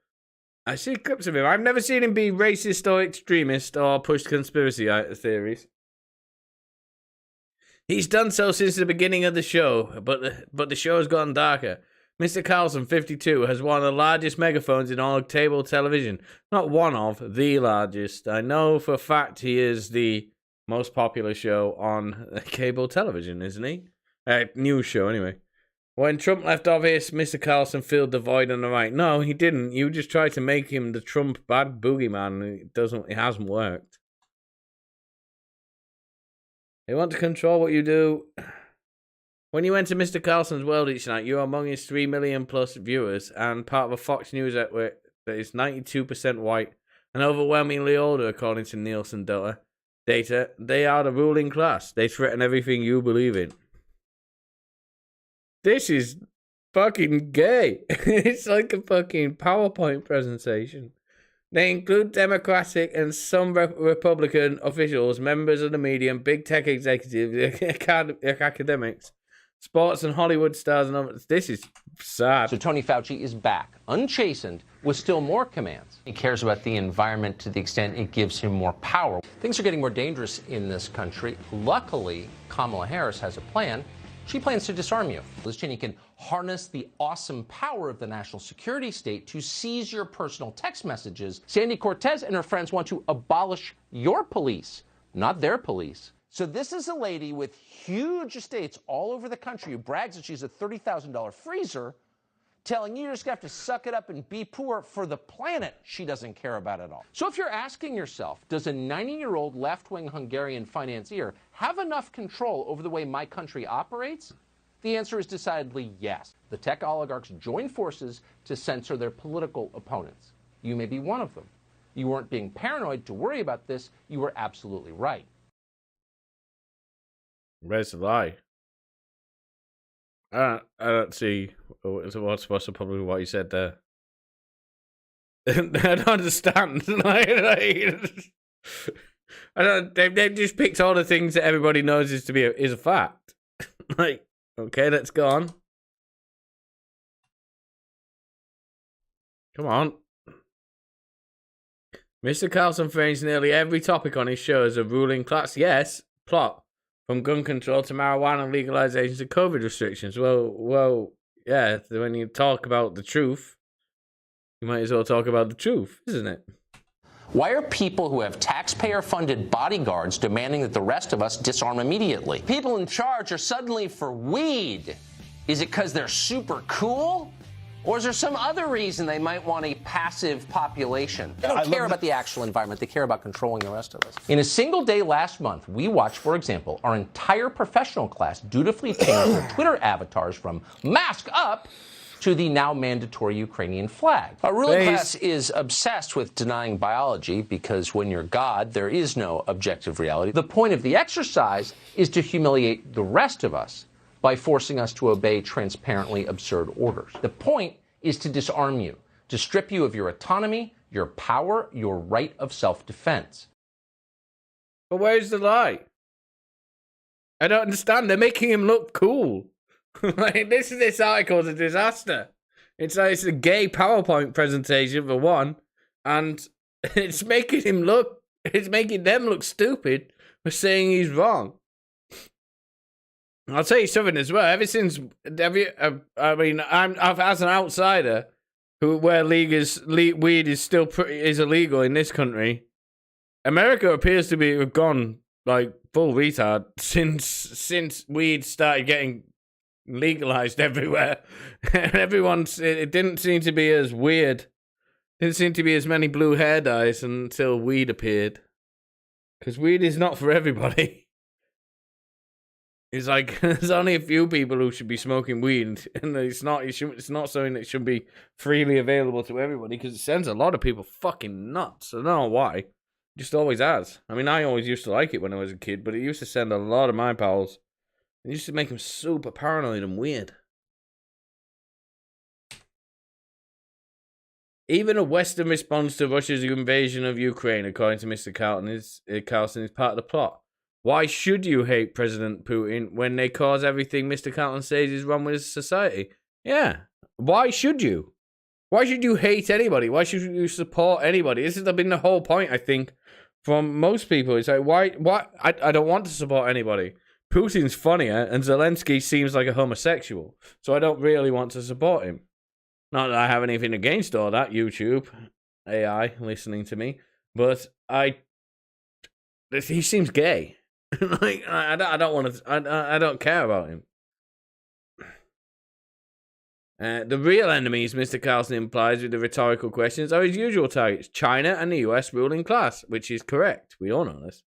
I see clips of him. I've never seen him be racist or extremist or push conspiracy theories. He's done so since the beginning of the show, but the show has gotten darker. Mr. Carlson, 52, has one of the largest megaphones in all of cable television. Not one of, the largest. I know for a fact he is the most popular show on cable television, isn't he? News show, anyway. When Trump left office, Mr. Carlson filled the void on the right. No, he didn't. You just tried to make him the Trump bad boogeyman. It hasn't worked. They want to control what you do. When you enter Mr. Carlson's world each night, you are among his 3 million plus viewers and part of a Fox News network that is 92% white and overwhelmingly older, according to Nielsen data. They are the ruling class. They threaten everything you believe in. This is fucking gay. It's like a fucking PowerPoint presentation. They include Democratic and some Republican officials, members of the media, and big tech executives, academics, sports and Hollywood stars, and others. This is sad. So Tony Fauci is back, unchastened, with still more commands. He cares about the environment to the extent it gives him more power. Things are getting more dangerous in this country. Luckily, Kamala Harris has a plan. She plans to disarm you. Liz Cheney can harness the awesome power of the national security state to seize your personal text messages. Sandy Cortez and her friends want to abolish your police, not their police. So this is a lady with huge estates all over the country who brags that she's a $30,000 freezer, telling you just have to suck it up and be poor for the planet she doesn't care about at all. So if you're asking yourself, does a 90-year-old left-wing Hungarian financier have enough control over the way my country operates? The answer is decidedly yes. The tech oligarchs join forces to censor their political opponents. You may be one of them. You weren't being paranoid to worry about this. You were absolutely right. Where's the lie? I don't see what's probably what you said there. I don't understand. I don't. They've just picked all the things that everybody knows is a fact. Like, okay, let's go on. Come on. Mr. Carlson frames nearly every topic on his show as a ruling class. Yes, plot. From gun control to marijuana legalization to COVID restrictions. Well, yeah, when you talk about the truth, you might as well talk about the truth, isn't it? Why are people who have taxpayer-funded bodyguards demanding that the rest of us disarm immediately? People in charge are suddenly for weed. Is it because they're super cool? Or is there some other reason they might want a passive population? They don't care about the actual environment. They care about controlling the rest of us. In a single day last month, we watched, for example, our entire professional class dutifully change their Twitter avatars from mask up to the now mandatory Ukrainian flag. Our ruling class is obsessed with denying biology because when you're God, there is no objective reality. The point of the exercise is to humiliate the rest of us by forcing us to obey transparently absurd orders. The point is to disarm you, to strip you of your autonomy, your power, your right of self-defense. But where's the lie? I don't understand. They're making him look cool. Like, this article is a disaster. It's a gay PowerPoint presentation for one, and it's making them look stupid for saying he's wrong. I'll tell you something as well. Ever since, I'm as an outsider where weed is still is illegal in this country. America appears to have gone like full retard since weed started getting legalized everywhere. It didn't seem to be as weird. Didn't seem to be as many blue hair dyes until weed appeared. Because weed is not for everybody. It's like there's only a few people who should be smoking weed, and it's not something that should be freely available to everybody because it sends a lot of people fucking nuts. I don't know why. It just always has. I mean, I always used to like it when I was a kid, but it used to send a lot of my pals. It used to make them super paranoid and weird. Even a Western response to Russia's invasion of Ukraine, according to Mr. Carlson, is part of the plot. Why should you hate President Putin when they cause everything Mr. Carlson says is wrong with society? Yeah. Why should you? Why should you hate anybody? Why should you support anybody? This has been the whole point, I think, from most people. It's like, why? I don't want to support anybody. Putin's funnier, and Zelensky seems like a homosexual, so I don't really want to support him. Not that I have anything against all that, YouTube, AI, listening to me, but he seems gay. Like, I don't want to. I don't care about him. The real enemies, Mr. Carlson implies with the rhetorical questions, are his usual targets: China and the US ruling class, which is correct. We all know this.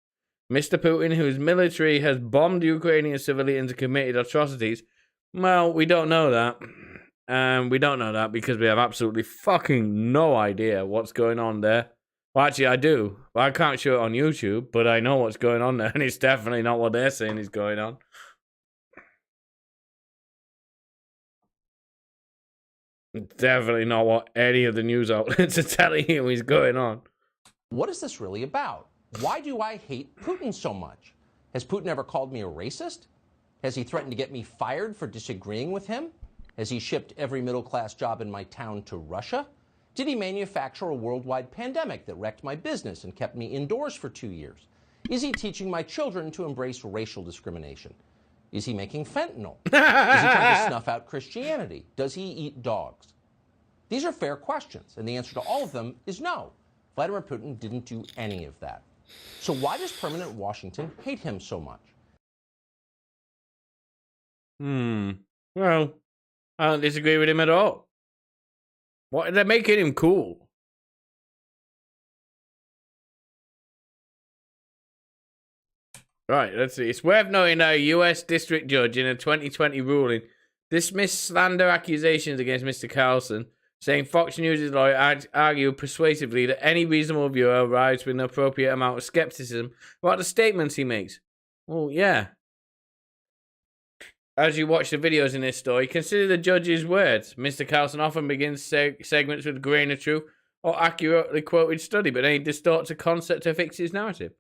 Mr. Putin, whose military has bombed Ukrainian civilians and committed atrocities. Well, we don't know that. We don't know that because we have absolutely fucking no idea what's going on there. Well, actually, I do. Well, I can't show it on YouTube, but I know what's going on there, and it's definitely not what they're saying is going on. It's definitely not what any of the news outlets are telling you is going on. What is this really about? Why do I hate Putin so much? Has Putin ever called me a racist? Has he threatened to get me fired for disagreeing with him? Has he shipped every middle-class job in my town to Russia? Did he manufacture a worldwide pandemic that wrecked my business and kept me indoors for 2 years? Is he teaching my children to embrace racial discrimination? Is he making fentanyl? Is he trying to snuff out Christianity? Does he eat dogs? These are fair questions, and the answer to all of them is no. Vladimir Putin didn't do any of that. So why does permanent Washington hate him so much? Well, I don't disagree with him at all. What, they're making him cool. Right, let's see. It's worth noting that a U.S. district judge in a 2020 ruling dismissed slander accusations against Mr. Carlson, saying Fox News' lawyer argued persuasively that any reasonable viewer arrives with an appropriate amount of skepticism about the statements he makes. Well, yeah. As you watch the videos in this story, consider the judge's words. Mr. Carlson often begins segments with a grain of truth or accurately quoted study, but then he distorts a concept to fix his narrative.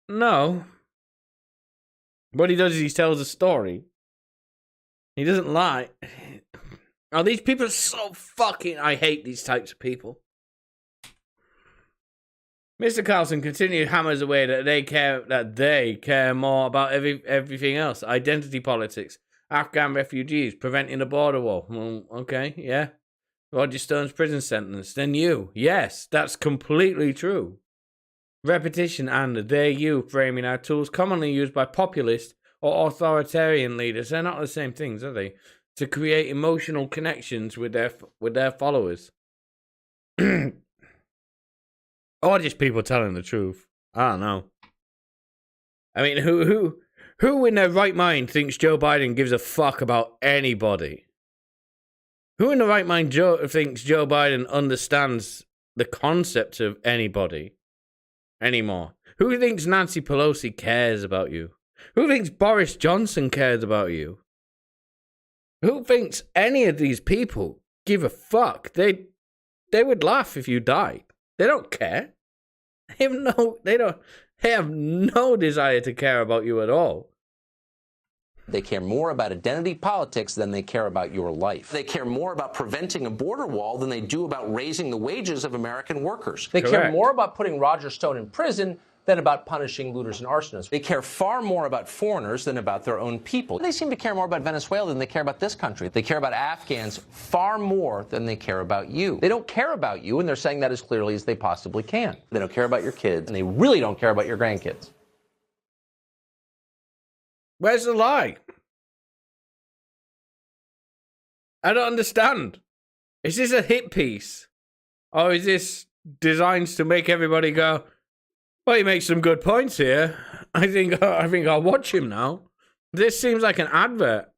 No. What he does is he tells a story. He doesn't lie. Oh, these people are so fucking... I hate these types of people. Mr. Carlson continued hammers away that they care more about everything else. Identity politics, Afghan refugees, preventing a border war. Well, okay, yeah. Roger Stone's prison sentence. Then you. Yes, that's completely true. Repetition and you framing are tools commonly used by populist or authoritarian leaders. They're not the same things, are they? To create emotional connections with their followers. Or just people telling the truth. I don't know. I mean, who in their right mind thinks Joe Biden gives a fuck about anybody? Who in the right mind thinks Joe Biden understands the concept of anybody anymore? Who thinks Nancy Pelosi cares about you? Who thinks Boris Johnson cares about you? Who thinks any of these people give a fuck? They would laugh if you died. They don't care. They have no desire to care about you at all. They care more about identity politics than they care about your life. They care more about preventing a border wall than they do about raising the wages of American workers. They care more about putting Roger Stone in prison than about punishing looters and arsonists. They care far more about foreigners than about their own people. They seem to care more about Venezuela than they care about this country. They care about Afghans far more than they care about you. They don't care about you, and they're saying that as clearly as they possibly can. They don't care about your kids, and they really don't care about your grandkids. Where's the lie? I don't understand. Is this a hit piece? Or is this designed to make everybody go, well, he makes some good points here. I think I'll watch him now. This seems like an advert.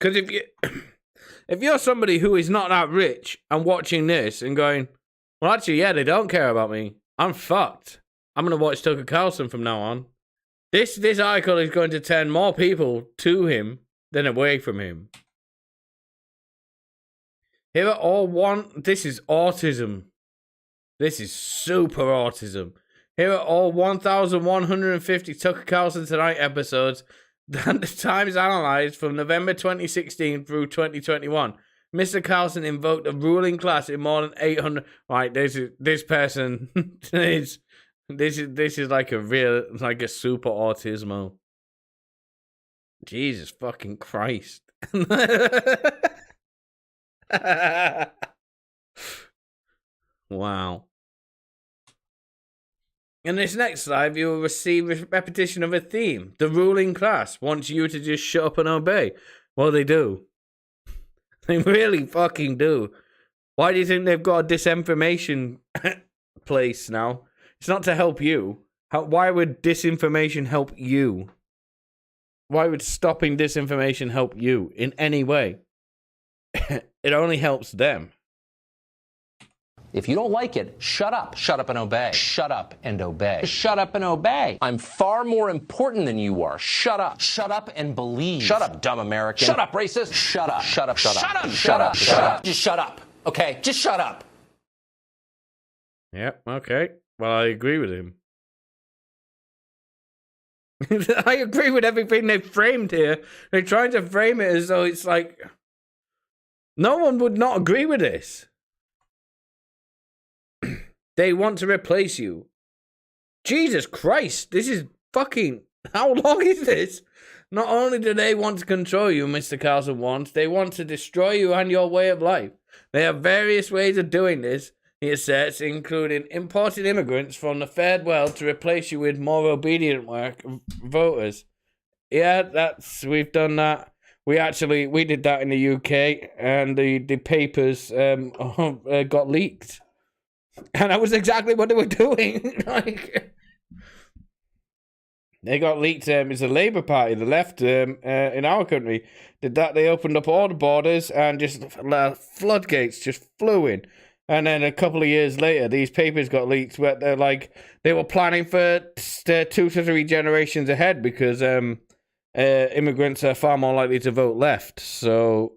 Because if you're somebody who is not that rich and watching this and going, well, actually, yeah, they don't care about me. I'm fucked. I'm going to watch Tucker Carlson from now on. This article is going to turn more people to him than away from him. Here are all this is autism. This is super autism. Here are all 1,150 Tucker Carlson Tonight episodes that the Times analyzed from November 2016 through 2021. Mr. Carlson invoked a ruling class in more than 800. Right, this person is like a super autismo. Jesus fucking Christ. Wow. In this next slide, you will receive a repetition of a theme. The ruling class wants you to just shut up and obey. Well, they do. They really fucking do. Why do you think they've got a disinformation place now? It's not to help you. Why would disinformation help you? Why would stopping disinformation help you in any way? It only helps them. If you don't like it, shut up. Shut up and obey. Shut up and obey. Shut up and obey. I'm far more important than you are. Shut up. Shut up and believe. Shut up, dumb American. Shut up, racist. Shut up. Shut up. Shut up. Shut up. Shut up. Shut up. Just shut up. Okay? Just shut up. Yep, okay. Well, I agree with him. I agree with everything they've framed here. They're trying to frame it as though it's like... No one would not agree with this. They want to replace you. Jesus Christ, this is fucking... How long is this? Not only do they want to control you, Mr. Carlson wants, they want to destroy you and your way of life. They have various ways of doing this, he asserts, including importing immigrants from the third world to replace you with more obedient voters. Yeah, we've done that. We did that in the UK, and the papers got leaked. And that was exactly what they were doing. Like, they got leaked. It's the Labour Party, the left in our country, did that. They opened up all the borders and just floodgates just flew in. And then a couple of years later, these papers got leaked where they're like, they were planning for 2 to 3 generations ahead because immigrants are far more likely to vote left. So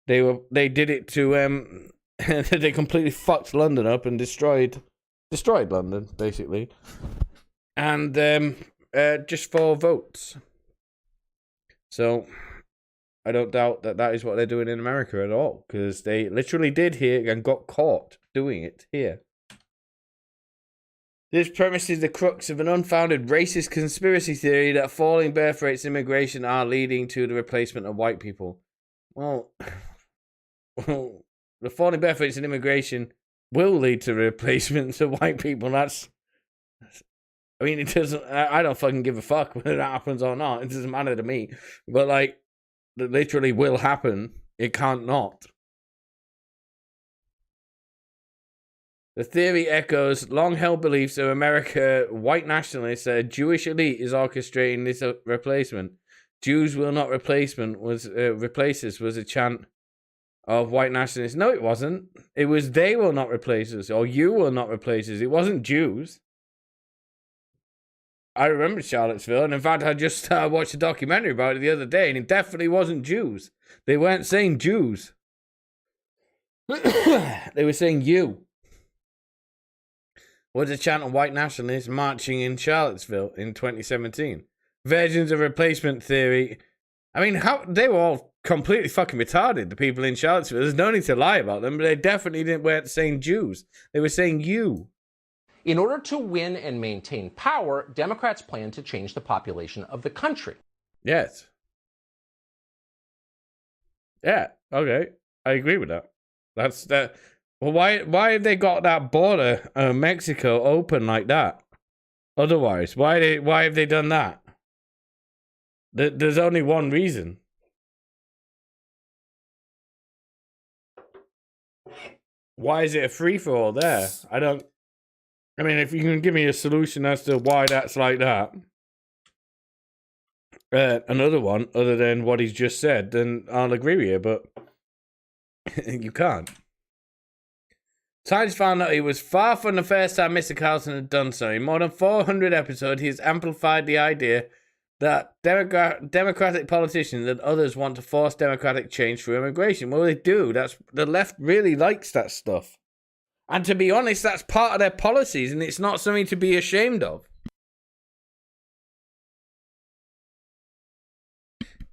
they did it to they completely fucked London up and destroyed London basically, and just for votes. So I don't doubt that is what they're doing in America at all, because they literally did here and got caught doing it here. This premise is the crux of an unfounded racist conspiracy theory that falling birth rates in immigration are leading to the replacement of white people. Well, the falling birth rates in immigration will lead to replacements of white people. I mean, it doesn't... I don't fucking give a fuck whether that happens or not. It doesn't matter to me. But, like, it literally will happen. It can't not. The theory echoes long-held beliefs of America white nationalists that a Jewish elite is orchestrating this replacement. Jews will not replace us was a chant of white nationalists. No, it wasn't. It was they will not replace us, or you will not replace us. It wasn't Jews. I remember Charlottesville, and in fact, I just watched a documentary about it the other day, and it definitely wasn't Jews. They weren't saying Jews. They were saying you. Was a chant of white nationalists marching in Charlottesville in 2017. Versions of replacement theory. I mean, how they were all completely fucking retarded, the people in Charlottesville. There's no need to lie about them, but they definitely weren't saying Jews. They were saying you. In order to win and maintain power, Democrats plan to change the population of the country. Yes. Yeah, okay. I agree with that. That's that. Well, why have they got that border Mexico open like that? Otherwise, why have they done that? There's only one reason. Why is it a free-for-all there? I mean, if you can give me a solution as to why that's like that, another one other than what he's just said, then I'll agree with you, but you can't. Science found that it was far from the first time Mr. Carlson had done so. In more than 400 episodes, he has amplified the idea that democratic politicians and others want to force democratic change through immigration. Well, they do. The left really likes that stuff. And to be honest, that's part of their policies, and it's not something to be ashamed of.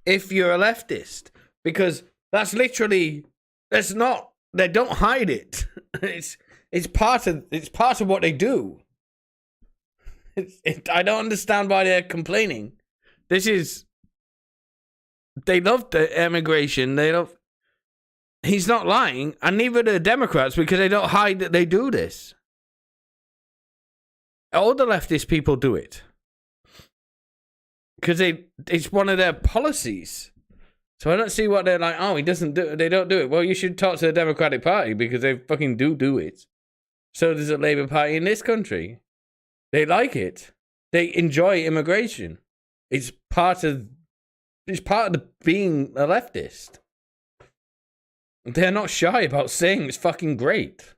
If you're a leftist, because that's literally, they don't hide it. It's part of what they do. I don't understand why they're complaining. They love the immigration. He's not lying, and neither do the Democrats, because they don't hide that they do this. All the leftist people do it. Because it's one of their policies. So I don't see what they're like, oh, they don't do it. Well, you should talk to the Democratic Party, because they fucking do it. So does the Labour Party in this country. They like it. They enjoy immigration. It's part of It's part of being a leftist. They're not shy about saying it's fucking great.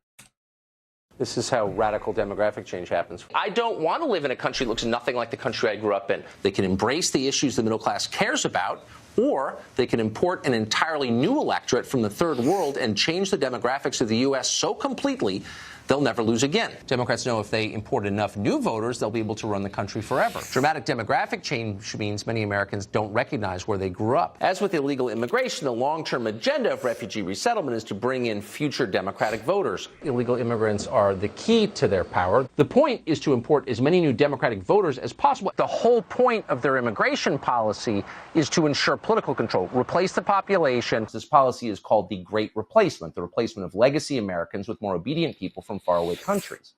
This is how radical demographic change happens. I don't want to live in a country that looks nothing like the country I grew up in. They can embrace the issues the middle class cares about, or they can import an entirely new electorate from the third world and change the demographics of the U.S. so completely they'll never lose again. Democrats know if they import enough new voters, they'll be able to run the country forever. Dramatic demographic change means many Americans don't recognize where they grew up. As with illegal immigration, the long-term agenda of refugee resettlement is to bring in future Democratic voters. Illegal immigrants are the key to their power. The point is to import as many new Democratic voters as possible. The whole point of their immigration policy is to ensure political control, replace the population. This policy is called the Great Replacement, the replacement of legacy Americans with more obedient people from faraway countries.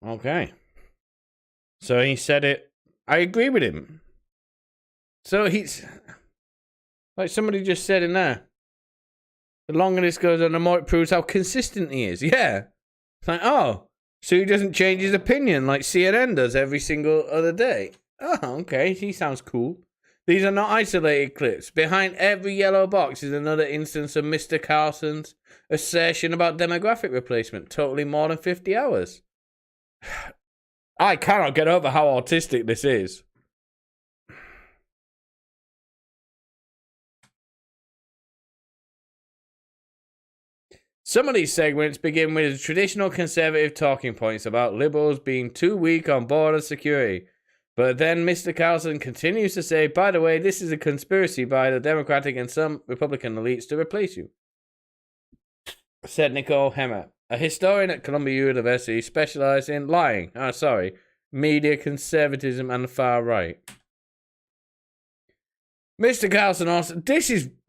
Okay. So he said it. I agree with him. So he's like somebody just said in there. The longer this goes on, the more it proves how consistent he is. Yeah. It's like, oh, so he doesn't change his opinion like CNN does every single other day. Oh, okay. He sounds cool. These are not isolated clips. Behind every yellow box is another instance of Mr. Carlson's assertion about demographic replacement, totaling more than 50 hours. I cannot get over how autistic this is. Some of these segments begin with traditional conservative talking points about liberals being too weak on border security. But then Mr. Carlson continues to say, by the way, this is a conspiracy by the Democratic and some Republican elites to replace you, said Nicole Hemmer, a historian at Columbia University specialized in lying. Media conservatism and the far right. Mr. Carlson also,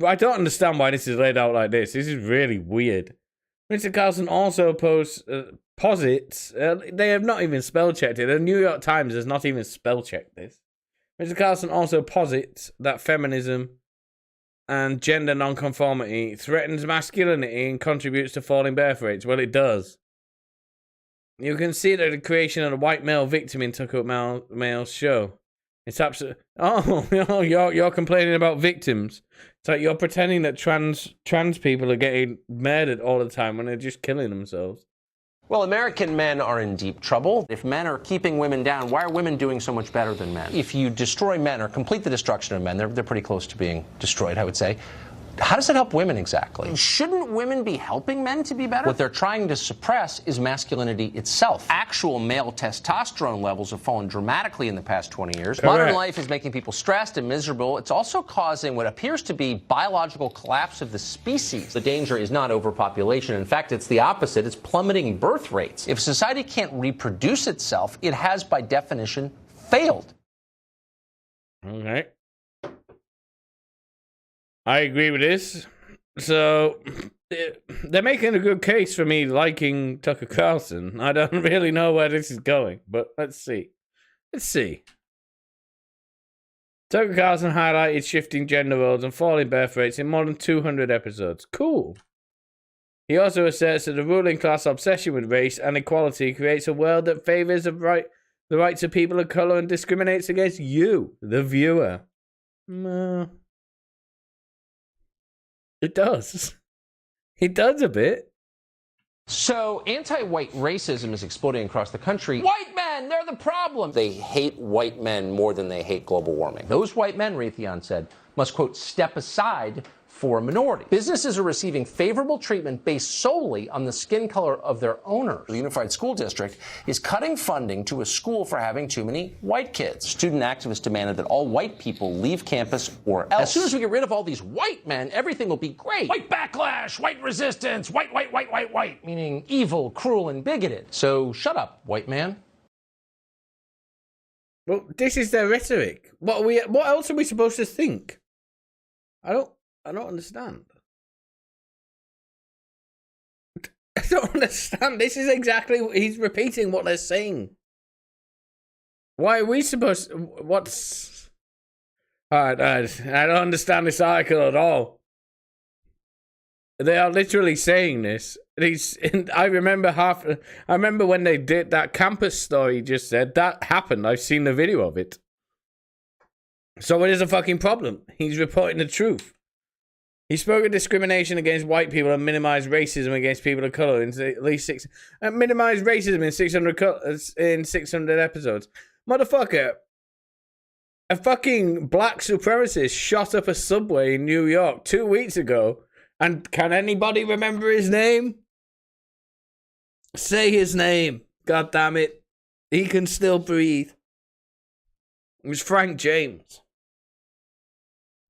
I don't understand why this is laid out like this. This is really weird. Mr. Carlson also posits, they have not even spell checked it. The New York Times has not even spell checked this. Mr. Carlson also posits that feminism and gender nonconformity threatens masculinity and contributes to falling birth rates. Well, it does. You can see that the creation of the white male victim in Tucker Male's show. It's absolutely. Oh, you're complaining about victims. It's like you're pretending that trans people are getting murdered all the time when they're just killing themselves. Well, American men are in deep trouble. If men are keeping women down, why are women doing so much better than men? If you destroy men or complete the destruction of men, they're pretty close to being destroyed, I would say. How does it help women exactly? Shouldn't women be helping men to be better? What they're trying to suppress is masculinity itself. Actual male testosterone levels have fallen dramatically in the past 20 years. Correct. Modern life is making people stressed and miserable. It's also causing what appears to be biological collapse of the species. The danger is not overpopulation. In fact, it's the opposite. It's plummeting birth rates. If society can't reproduce itself, it has, by definition, failed. Okay. I agree with this. So, they're making a good case for me liking Tucker Carlson. I don't really know where this is going, but let's see. Tucker Carlson highlighted shifting gender roles and falling birth rates in more than 200 episodes. Cool. He also asserts that the ruling class obsession with race and equality creates a world that favors the rights of people of color and discriminates against you, the viewer. No. It does. It does a bit. So anti-white racism is exploding across the country. White men, they're the problem. They hate white men more than they hate global warming. Those white men, Raytheon said, must, quote, step aside for a minority. Businesses are receiving favorable treatment based solely on the skin color of their owners. The Unified School District is cutting funding to a school for having too many white kids. Student activists demanded that all white people leave campus or else. As soon as we get rid of all these white men, everything will be great. White backlash, white resistance, white, meaning evil, cruel, and bigoted. So shut up, white man. Well, this is their rhetoric. What else are we supposed to think? I don't understand. I don't understand. This is exactly what he's repeating what they're saying. Why are we supposed to, what's... Alright, I don't understand this article at all. They are literally saying this. I remember when they did that campus story just said, that happened. I've seen the video of it. So it is a fucking problem. He's reporting the truth. He spoke of discrimination against white people and minimized racism against people of color in at least minimized racism in 600 episodes. Motherfucker, a fucking black supremacist shot up a subway in New York 2 weeks ago, and can anybody remember his name? Say his name. God damn it. He can still breathe. It was Frank James.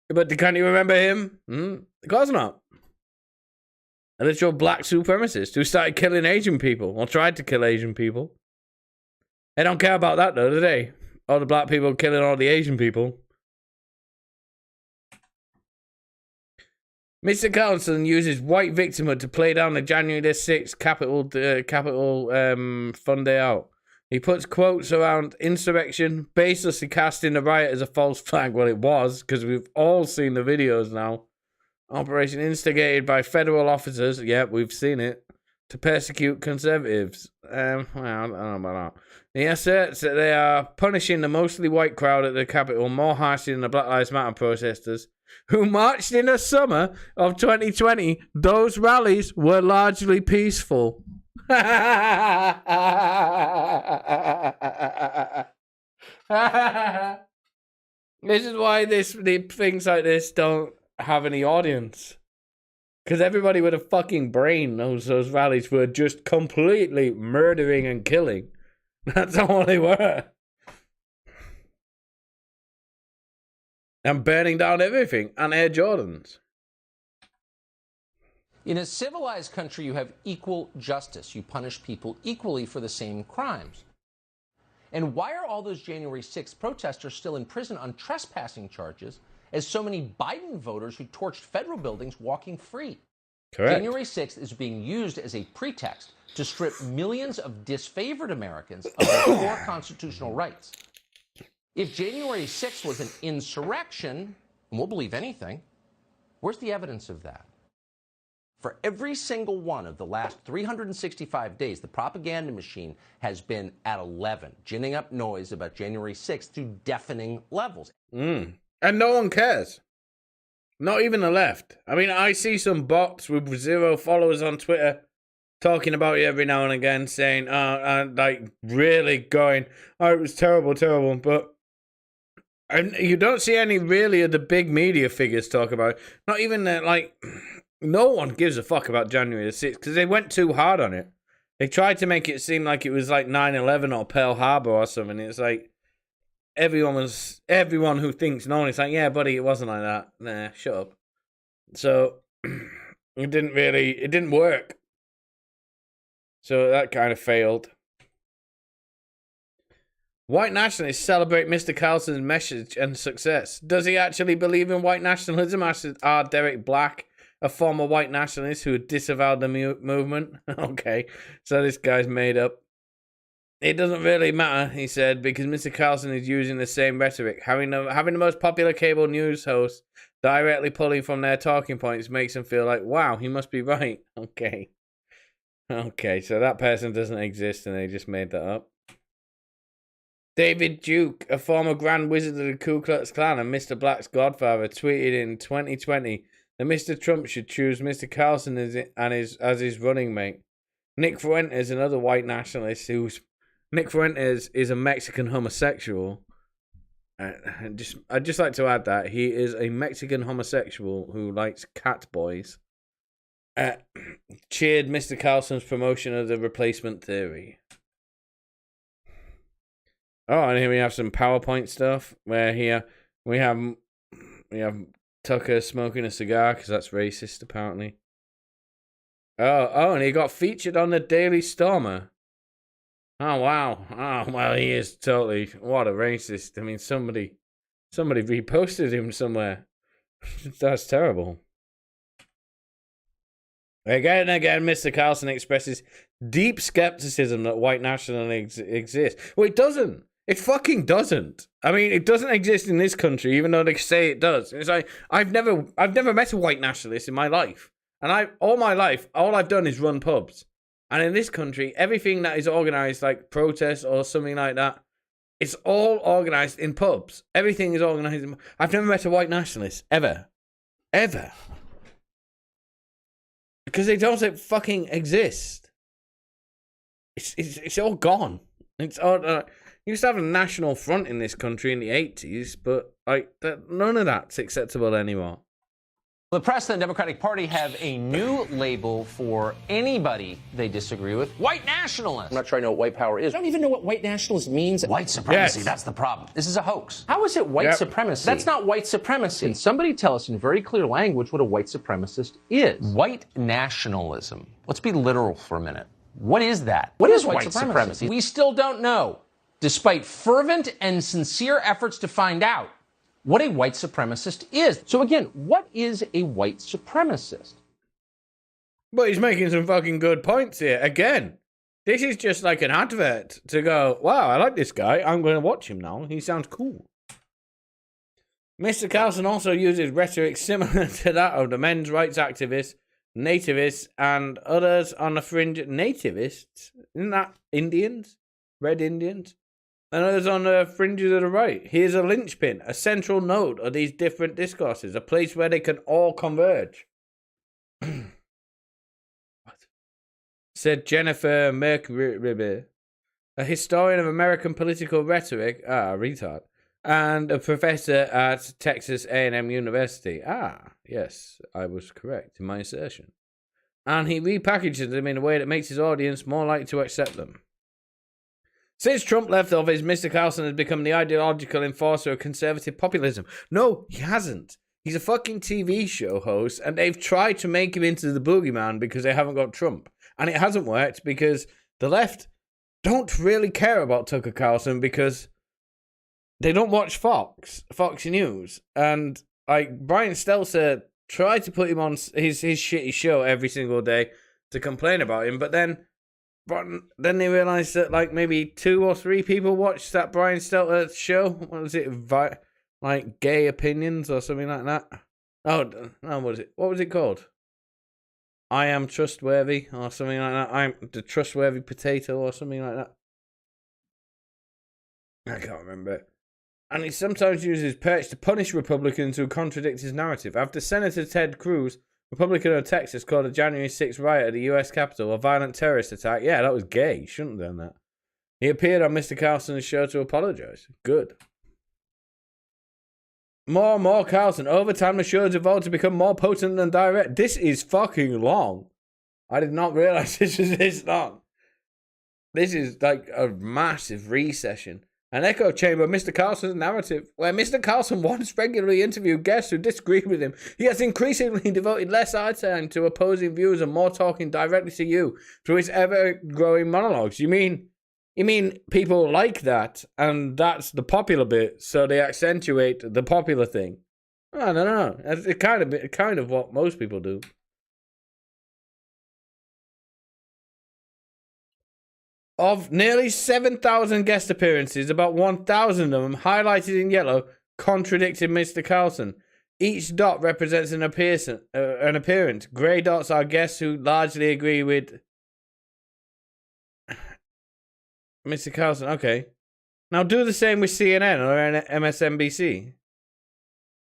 But can you remember him? Of course not. A literal black supremacist who started killing Asian people, or tried to kill Asian people. They don't care about that though, do they? All the black people killing all the Asian people. Mr. Carlson uses white victimhood to play down the January the 6th Capitol fun day out. He puts quotes around insurrection, baselessly casting the riot as a false flag. Well, it was, because we've all seen the videos now. Operation instigated by federal officers, yep, we've seen it, to persecute conservatives. Well, I don't know about that. He asserts that they are punishing the mostly white crowd at the Capitol more harshly than the Black Lives Matter protesters, who marched in the summer of 2020. Those rallies were largely peaceful. This is why things like this don't have any audience, because everybody with a fucking brain knows those rallies were just completely murdering and killing. That's all they were, and burning down everything and Air Jordans. In a civilized country, you have equal justice. You punish people equally for the same crimes. And why are all those January 6th protesters still in prison on trespassing charges, as so many Biden voters who torched federal buildings walking free? Correct. January 6th is being used as a pretext to strip millions of disfavored Americans of their core constitutional rights. If January 6th was an insurrection, and we'll believe anything, where's the evidence of that? For every single one of the last 365 days, the propaganda machine has been at 11, ginning up noise about January 6th to deafening levels. And no one cares. Not even the left. I mean, I see some bots with 0 followers on Twitter talking about it every now and again, saying, like, really going, oh, it was terrible, terrible. But you don't see any really of the big media figures talk about it. Not even, like... No one gives a fuck about January the 6th because they went too hard on it. They tried to make it seem like it was like 9/11 or Pearl Harbor or something. It's like everyone who thinks no one is like, yeah, buddy, it wasn't like that. Nah, shut up. So it didn't work. So that kind of failed. White nationalists celebrate Mr. Carlson's message and success. Does he actually believe in white nationalism? Asked R. Derek Black, a former white nationalist who disavowed the movement. Okay, so this guy's made up. It doesn't really matter, he said, because Mr. Carlson is using the same rhetoric. Having the most popular cable news host directly pulling from their talking points makes them feel like, wow, he must be right. Okay, so that person doesn't exist and they just made that up. David Duke, a former Grand Wizard of the Ku Klux Klan and Mr. Black's godfather, tweeted in 2020 that Mr. Trump should choose Mr. Carlson as his running mate. Nick Fuentes, another white nationalist Nick Fuentes is a Mexican homosexual. I'd just like to add that he is a Mexican homosexual who likes cat boys. Cheered Mr. Carlson's promotion of the replacement theory. Oh, and here we have some PowerPoint stuff where here we have Tucker smoking a cigar because that's racist apparently. Oh, and he got featured on the Daily Stormer. Oh wow! Oh well, he is totally what a racist. I mean, somebody reposted him somewhere. That's terrible. Again and again, Mr. Carlson expresses deep skepticism that white nationalism exists. Well, it doesn't. It fucking doesn't. I mean, it doesn't exist in this country, even though they say it does. It's like I've never met a white nationalist in my life, and all my life, all I've done is run pubs. And in this country, everything that is organized, like protests or something like that, It's all organized in pubs. Everything is organized. I've never met a white nationalist ever, because they don't fucking exist. It's all gone. It's all. You used to have a national front in this country in the 80s, but none of that's acceptable anymore. The press and the Democratic Party have a new label for anybody they disagree with: white nationalist. I'm not sure I know what white power is. I don't even know what white nationalist means. White supremacy, that's the problem. This is a hoax. How is it white supremacy? That's not white supremacy. Can somebody tell us in very clear language what a white supremacist is? White nationalism. Let's be literal for a minute. What is that? What is white supremacy? We still don't know, despite fervent and sincere efforts to find out what a white supremacist is. So again, what is a white supremacist? But he's making some fucking good points here. Again, this is just like an advert to go, wow, I like this guy. I'm going to watch him now. He sounds cool. Mr. Carlson also uses rhetoric similar to that of the men's rights activists, nativists, and others on the fringe. Nativists? Isn't that Indians? Red Indians? And others on the fringes of the right. Here's a linchpin, a central node of these different discourses, a place where they can all converge. What? Said Jennifer Mercury, a historian of American political rhetoric, retard, and a professor at Texas A&M University. Yes, I was correct in my assertion. And he repackages them in a way that makes his audience more likely to accept them. Since Trump left office, Mr. Carlson has become the ideological enforcer of conservative populism. No, he hasn't. He's a fucking TV show host, and they've tried to make him into the boogeyman because they haven't got Trump. And it hasn't worked because the left don't really care about Tucker Carlson because they don't watch Fox News. And Brian Stelter tried to put him on his shitty show every single day to complain about him, but then they realised that maybe 2 or 3 people watched that Brian Stelter show. What was it? Gay Opinions or something like that. Oh, no, what was it called? I Am Trustworthy or something like that. I'm the Trustworthy Potato or something like that. I can't remember. And he sometimes uses perch to punish Republicans who contradict his narrative. After Senator Ted Cruz, Republican of Texas, called a January 6th riot at the U.S. Capitol a violent terrorist attack. Yeah, that was gay. He shouldn't have done that. He appeared on Mr. Carlson's show to apologize. Good. More Carlson. Over time, the show has evolved to become more potent than direct. This is fucking long. I did not realize this was this long. This is like a massive recession. An echo chamber of Mr. Carlson's narrative, where Mr. Carlson once regularly interviewed guests who disagreed with him. He has increasingly devoted less airtime to opposing views and more talking directly to you through his ever-growing monologues. You mean people like that, and that's the popular bit, so they accentuate the popular thing? I don't know. It's kind of what most people do. Of nearly 7,000 guest appearances, about 1,000 of them, highlighted in yellow, contradicted Mr. Carlson. Each dot represents an appearance. Grey dots are guests who largely agree with Mr. Carlson. Okay. Now do the same with CNN or MSNBC.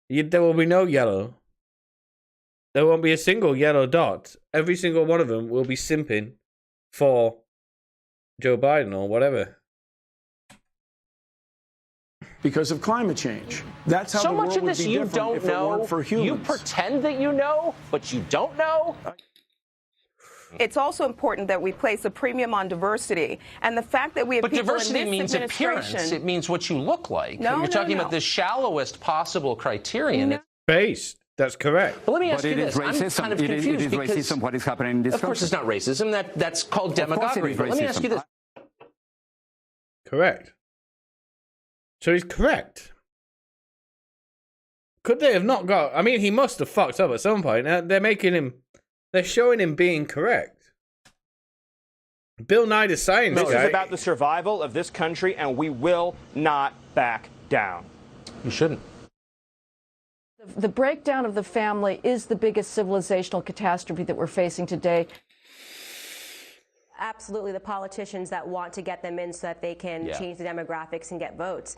There will be no yellow. There won't be a single yellow dot. Every single one of them will be simping for Joe Biden or whatever. Because of climate change. That's how so the world much of would this be you different don't if it know. weren't for humans. You pretend that you know, but you don't know. It's also important that we place a premium on diversity, and the fact that we have but people diversity in this means appearance. It means what you look like. No, You're talking no. about the shallowest possible criterion. No. Based. That's correct. But let me ask you this. Racism. I'm kind of confused it is because racism what is happening in this of course it's not racism. That's called demagoguery. But let me ask you this. Correct. So he's correct. Could they have not got... I mean, he must have fucked up at some point. They're showing him being correct. Bill Nye the Science Guy. This is about the survival of this country, and we will not back down. You shouldn't. The breakdown of the family is the biggest civilizational catastrophe that we're facing today. absolutely the politicians that want to get them in so that they can change the demographics and get votes.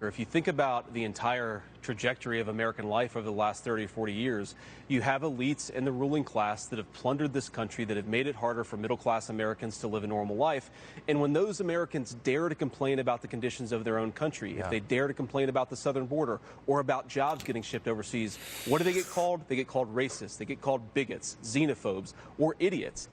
Or if you think about the entire trajectory of American life over the last 30 or 40 years, you have elites in the ruling class that have plundered this country, that have made it harder for middle-class Americans to live a normal life. And when those Americans dare to complain about the conditions of their own country, if they dare to complain about the southern border or about jobs getting shipped overseas, what do they get called? They get called racists, they get called bigots, xenophobes, or idiots.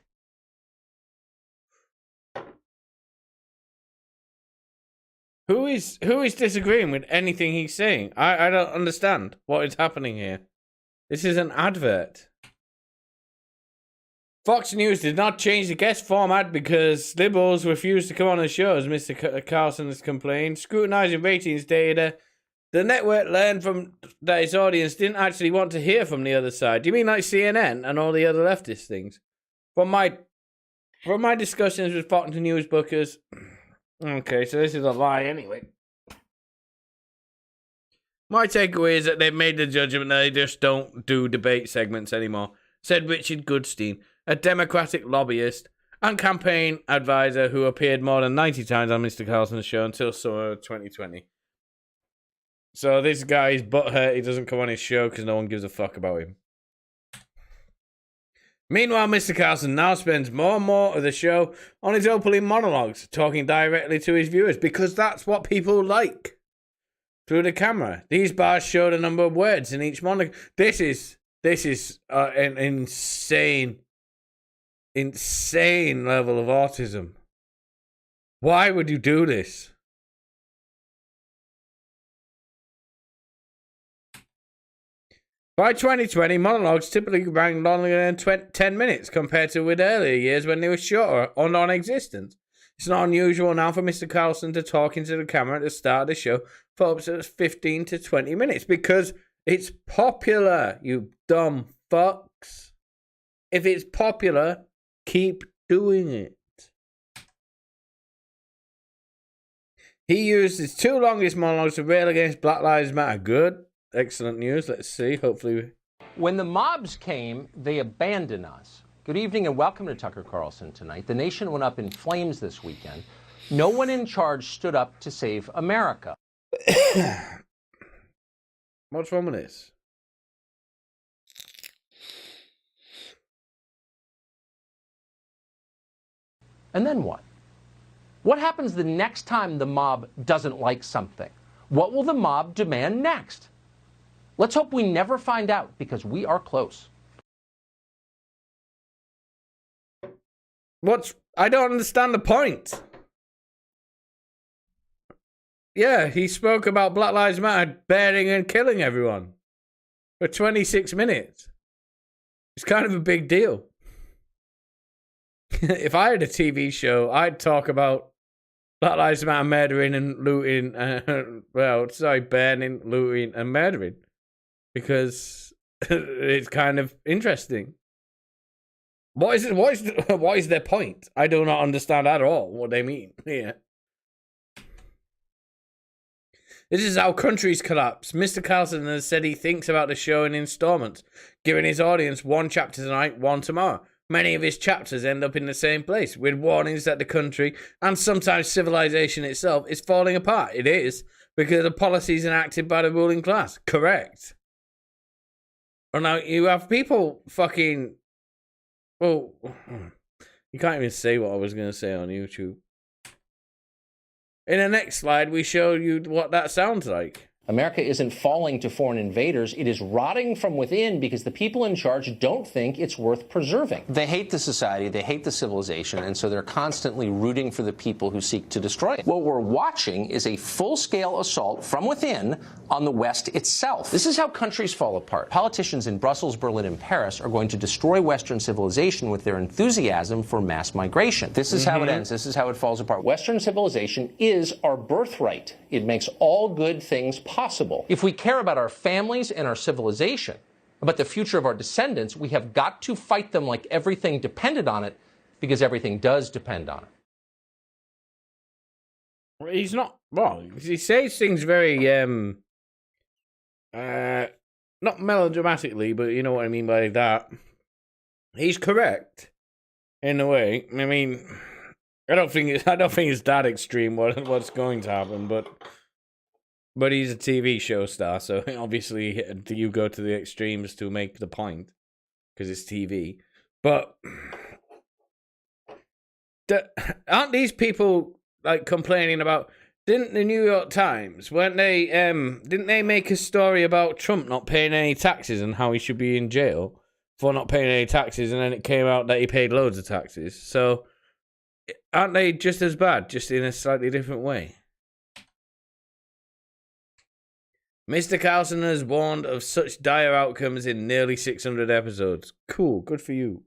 Who is disagreeing with anything he's saying? I don't understand what is happening here. This is an advert. Fox News did not change the guest format because liberals refused to come on the show, as Mr. Carlson has complained. Scrutinizing ratings data, the network learned from that its audience didn't actually want to hear from the other side. Do you mean like CNN and all the other leftist things? From my discussions with Fox News bookers. Okay, so this is a lie anyway. My takeaway is that they've made the judgment that they just don't do debate segments anymore, said Richard Goodstein, a Democratic lobbyist and campaign advisor who appeared more than 90 times on Mr. Carlson's show until summer of 2020. So this guy is butthurt he doesn't come on his show because no one gives a fuck about him. Meanwhile, Mr. Carlson now spends more and more of the show on his opening monologues, talking directly to his viewers, because that's what people like. Through the camera. These bars show the number of words in each monologue. This is an insane level of autism. Why would you do this? By 2020, monologues typically ran longer than 10 minutes compared to with earlier years when they were shorter or non-existent. It's not unusual now for Mr. Carlson to talk into the camera at the start of the show for up to 15 to 20 minutes because it's popular, you dumb fucks. If it's popular, keep doing it. He used his 2 longest monologues to rail against Black Lives Matter. Good. Excellent news. Let's see. Hopefully. When the mobs came, they abandoned us. Good evening and welcome to Tucker Carlson tonight. The nation went up in flames this weekend. No one in charge stood up to save America. What's wrong with this? And then what? What happens the next time the mob doesn't like something? What will the mob demand next? Let's hope we never find out, because we are close. I don't understand the point. Yeah, he spoke about Black Lives Matter bearing and killing everyone for 26 minutes. It's kind of a big deal. If I had a TV show, I'd talk about Black Lives Matter murdering and looting, burning, looting and murdering. Because it's kind of interesting. What is their point? I do not understand at all what they mean here. This is how countries collapse. Mr. Carlson has said he thinks about the show in installments, giving his audience 1 chapter tonight, 1 tomorrow. Many of his chapters end up in the same place, with warnings that the country, and sometimes civilization itself, is falling apart. It is, because of policies enacted by the ruling class. Correct. Well, now, you have people fucking... Well, you can't even say what I was going to say on YouTube. In the next slide, we show you what that sounds like. America isn't falling to foreign invaders. It is rotting from within because the people in charge don't think it's worth preserving. They hate the society, they hate the civilization, and so they're constantly rooting for the people who seek to destroy it. What we're watching is a full-scale assault from within on the West itself. This is how countries fall apart. Politicians in Brussels, Berlin, and Paris are going to destroy Western civilization with their enthusiasm for mass migration. This is how it ends. This is how it falls apart. Western civilization is our birthright. It makes all good things possible. If we care about our families and our civilization, about the future of our descendants, we have got to fight them like everything depended on it, because everything does depend on it. He's not wrong. He says things very, not melodramatically, but you know what I mean by that. He's correct. In a way, I mean, I don't think it's that extreme what's going to happen, but he's a TV show star, so obviously you go to the extremes to make the point because it's TV. But aren't these people like complaining about? Didn't the New York Times, weren't they? Didn't they make a story about Trump not paying any taxes and how he should be in jail for not paying any taxes? And then it came out that he paid loads of taxes. So aren't they just as bad, just in a slightly different way? Mr. Carlson has warned of such dire outcomes in nearly 600 episodes. Cool, good for you.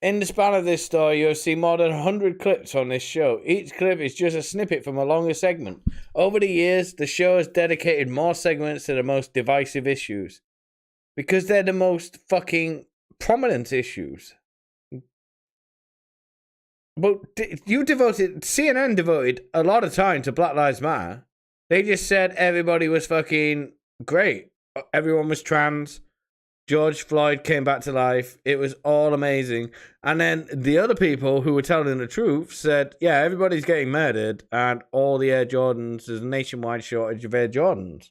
In the span of this story, you'll see more than 100 clips on this show. Each clip is just a snippet from a longer segment. Over the years, the show has dedicated more segments to the most divisive issues. Because they're the most fucking prominent issues. But CNN devoted a lot of time to Black Lives Matter. They just said everybody was fucking great. Everyone was trans. George Floyd came back to life. It was all amazing. And then the other people who were telling the truth said, yeah, everybody's getting murdered and all the Air Jordans, there's a nationwide shortage of Air Jordans.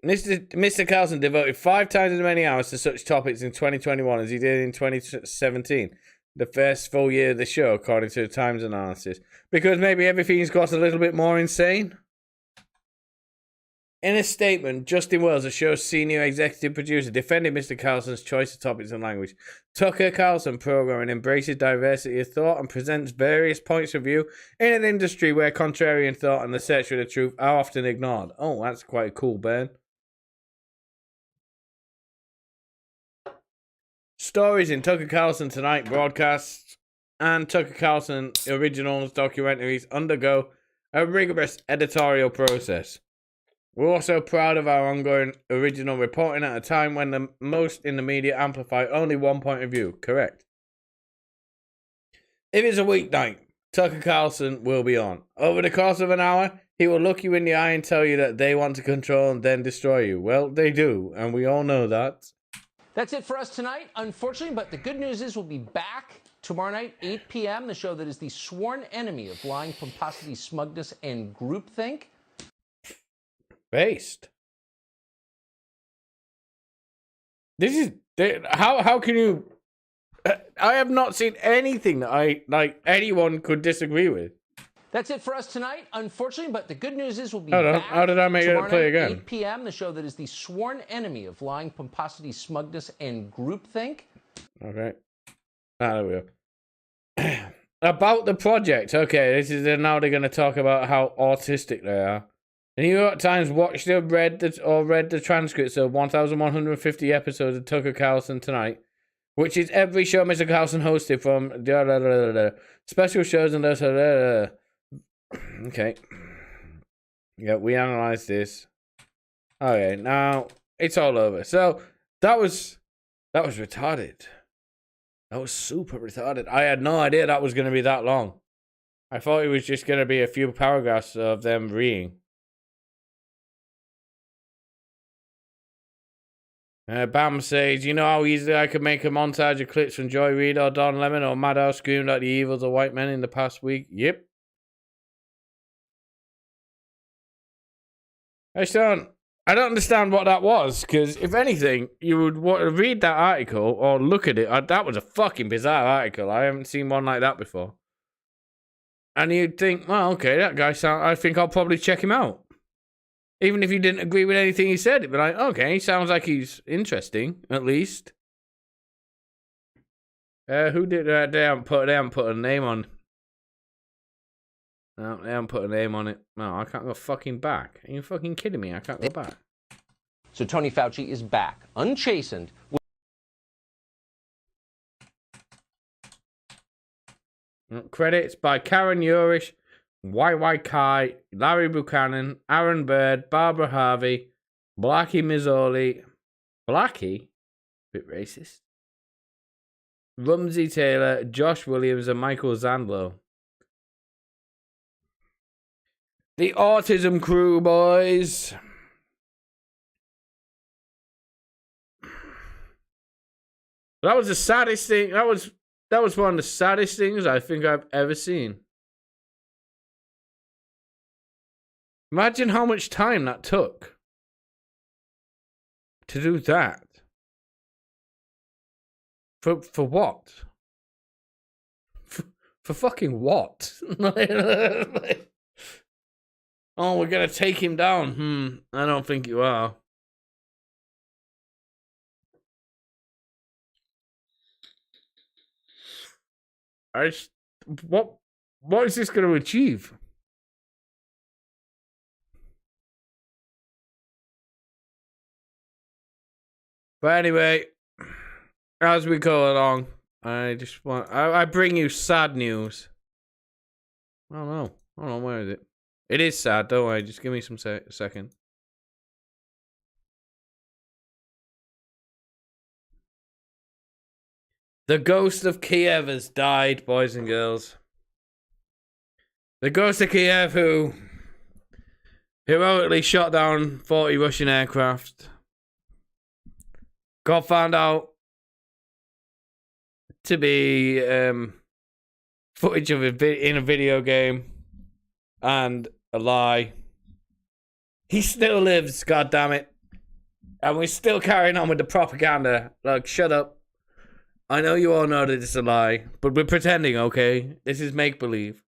Mr. Carlson devoted 5 times as many hours to such topics in 2021 as he did in 2017. The first full year of the show, according to the Times analysis. Because maybe everything's got a little bit more insane. In a statement, Justin Wells, the show's senior executive producer, defended Mr. Carlson's choice of topics and language. Tucker Carlson programming embraces diversity of thought and presents various points of view in an industry where contrarian thought and the search for the truth are often ignored. Oh, that's quite a cool burn. Stories in Tucker Carlson Tonight broadcasts and Tucker Carlson originals documentaries undergo a rigorous editorial process. We're also proud of our ongoing original reporting at a time when the most in the media amplify only one point of view. Correct. If it's a weeknight, Tucker Carlson will be on. Over the course of an hour, he will look you in the eye and tell you that they want to control and then destroy you. Well, they do, and we all know that. That's it for us tonight, unfortunately, but the good news is we'll be back tomorrow night, 8 p.m., the show that is the sworn enemy of lying, pomposity, smugness, and groupthink. Based. This is how can you? I have not seen anything that anyone could disagree with. That's it for us tonight, unfortunately, but the good news is we'll be Hold on. back How did I make it tomorrow play night, again? 8 p.m., the show that is the sworn enemy of lying, pomposity, smugness, and groupthink. Okay. There we go. About the project. Okay, this is now they're going to talk about how autistic they are. The New York Times watched or read the transcripts of 1,150 episodes of Tucker Carlson Tonight, which is every show Mr. Carlson hosted from special shows and okay. Yeah, we analyzed this. Okay, now it's all over. So that was retarded. That was super retarded. I had no idea that was going to be that long. I thought it was just going to be a few paragraphs of them reading. Bam says, you know how easily I could make a montage of clips from Joy Reid or Don Lemon or Maddow screamed at the evils of white men in the past week? Yep. I don't understand what that was, because if anything, you would read that article or look at it. That was a fucking bizarre article. I haven't seen one like that before. And you'd think, well, okay, that guy I think I'll probably check him out. Even if you didn't agree with anything he said, it'd be like, okay, he sounds like he's interesting, at least. Who did that? They haven't put a name on. No, they haven't put a name on it. No, I can't go fucking back. Are you fucking kidding me? I can't go back. So Tony Fauci is back, unchastened. Credits by Karen Urish, YY Kai, Larry Buchanan, Aaron Bird, Barbara Harvey, Blackie Mazzoli. Blackie? Bit racist. Rumsey Taylor, Josh Williams, and Michael Zandlow. The Autism Crew, boys. That was the saddest thing. That was one of the saddest things I think I've ever seen. Imagine how much time that took to do that. For what? For fucking what? Oh, we're gonna take him down. I don't think you are. What is this gonna achieve? But anyway, as we go along, I bring you sad news. I don't know. Where is it? It is sad, don't worry. Just give me some second. The ghost of Kiev has died, boys and girls. The ghost of Kiev who heroically shot down 40 Russian aircraft got found out to be footage of in a video game and a lie. He still lives, god damn it. And we're still carrying on with the propaganda. Like, shut up. I know you all know that it's a lie, but we're pretending, okay? This is make-believe.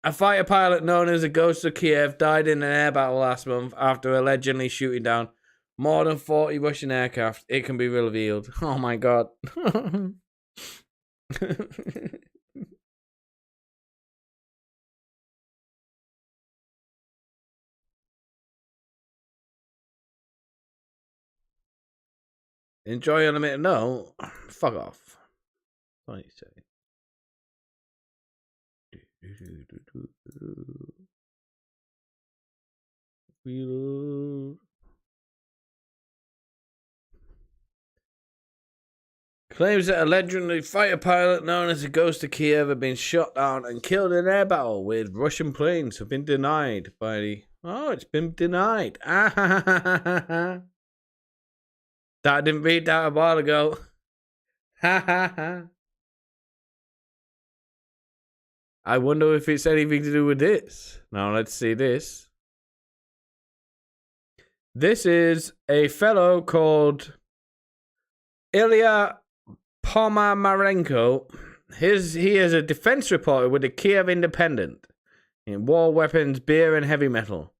A fighter pilot known as the Ghost of Kiev died in an air battle last month after allegedly shooting down more than 40 Russian aircraft. It can be revealed. Oh my god. Enjoy unlimited? No. Fuck off. What do you say? Claims that a legendary fighter pilot known as the Ghost of Kiev had been shot down and killed in an air battle with Russian planes have been denied by the... Oh, it's been denied. I didn't read that a while ago. I wonder if it's anything to do with this. Now, let's see this. This is a fellow called Ilya Ponomarenko. He is a defense reporter with the Kiev Independent in war, weapons, beer, and heavy metal.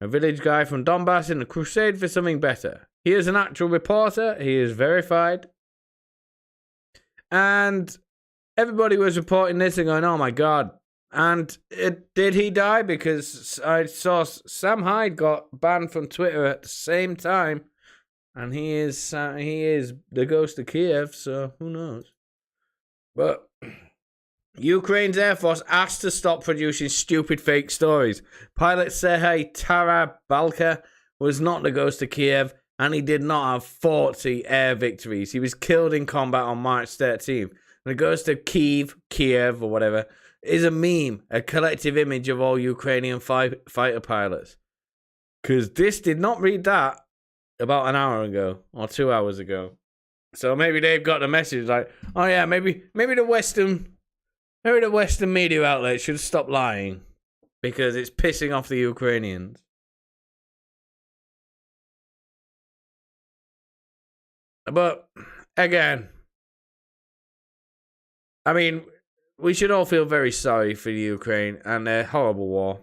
A village guy from Donbass in a crusade for something better. He is an actual reporter. He is verified. And everybody was reporting this and going, oh my god. And did he die? Because I saw Sam Hyde got banned from Twitter at the same time. And he is the Ghost of Kiev, so who knows? But Ukraine's Air Force asked to stop producing stupid fake stories. Pilot Sergei Tarabalka was not the Ghost of Kiev, and he did not have 40 air victories. He was killed in combat on March 13th. The Ghost of Kiev, or whatever, is a meme, a collective image of all Ukrainian fighter pilots. Because this did not read that about an hour ago or 2 hours ago. So maybe they've got the message like, oh yeah, maybe the Western media outlets should stop lying because it's pissing off the Ukrainians. But again, I mean, we should all feel very sorry for the Ukraine and their horrible war.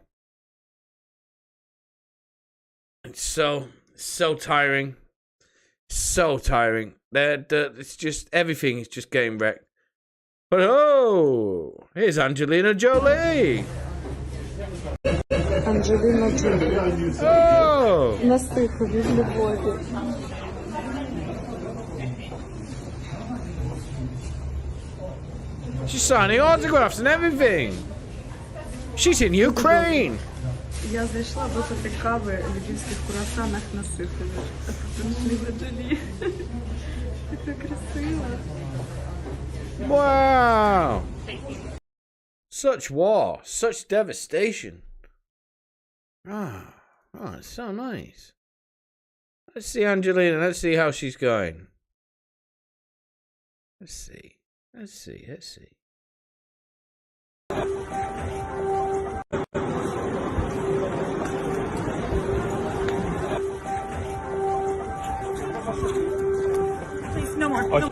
It's so tiring. So tiring. It's just, everything is just getting wrecked. But oh, here's Angelina Jolie. Angelina Jolie. Oh. Насипали в любові. She's signing autographs and everything. She's in Ukraine. Я зайшла випити кави в львівських круасанах насипали. А тут Анджеліна Джолі. Така красива. Wow. Such war, such devastation. Oh, it's so nice. Let's see Angelina, let's see how she's going. Let's see. Let's see. Let's see. Please, no more. No.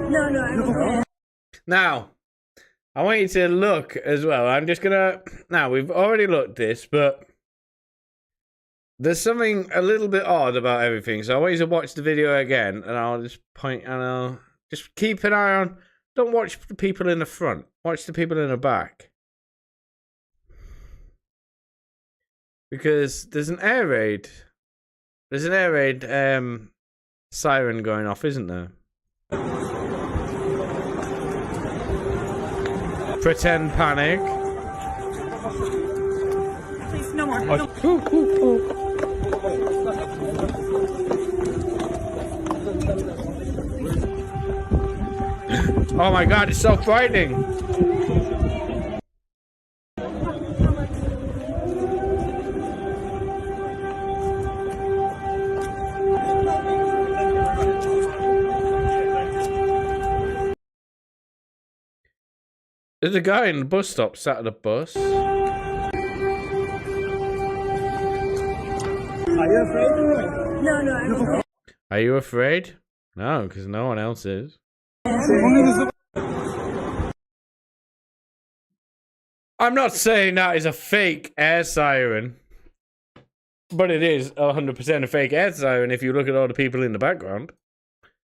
No, no, I'm okay. Now, I want you to look as well. I'm just gonna. Now, we've already looked this, but there's something a little bit odd about everything. So I want you to watch the video again, and I'll just point, and I'll just keep an eye on. Don't watch the people in the front. Watch the people in the back. Because there's an air raid. There's an air raid siren going off, isn't there? Pretend panic. Please, no more. Oh, No. Oh my god, it's so frightening. There's a guy in the bus stop sat at a bus. Are you afraid? No, no, I'm okay. Are you afraid? No, because no one else is. I'm not saying that is a fake air siren, but it is 100% a fake air siren if you look at all the people in the background.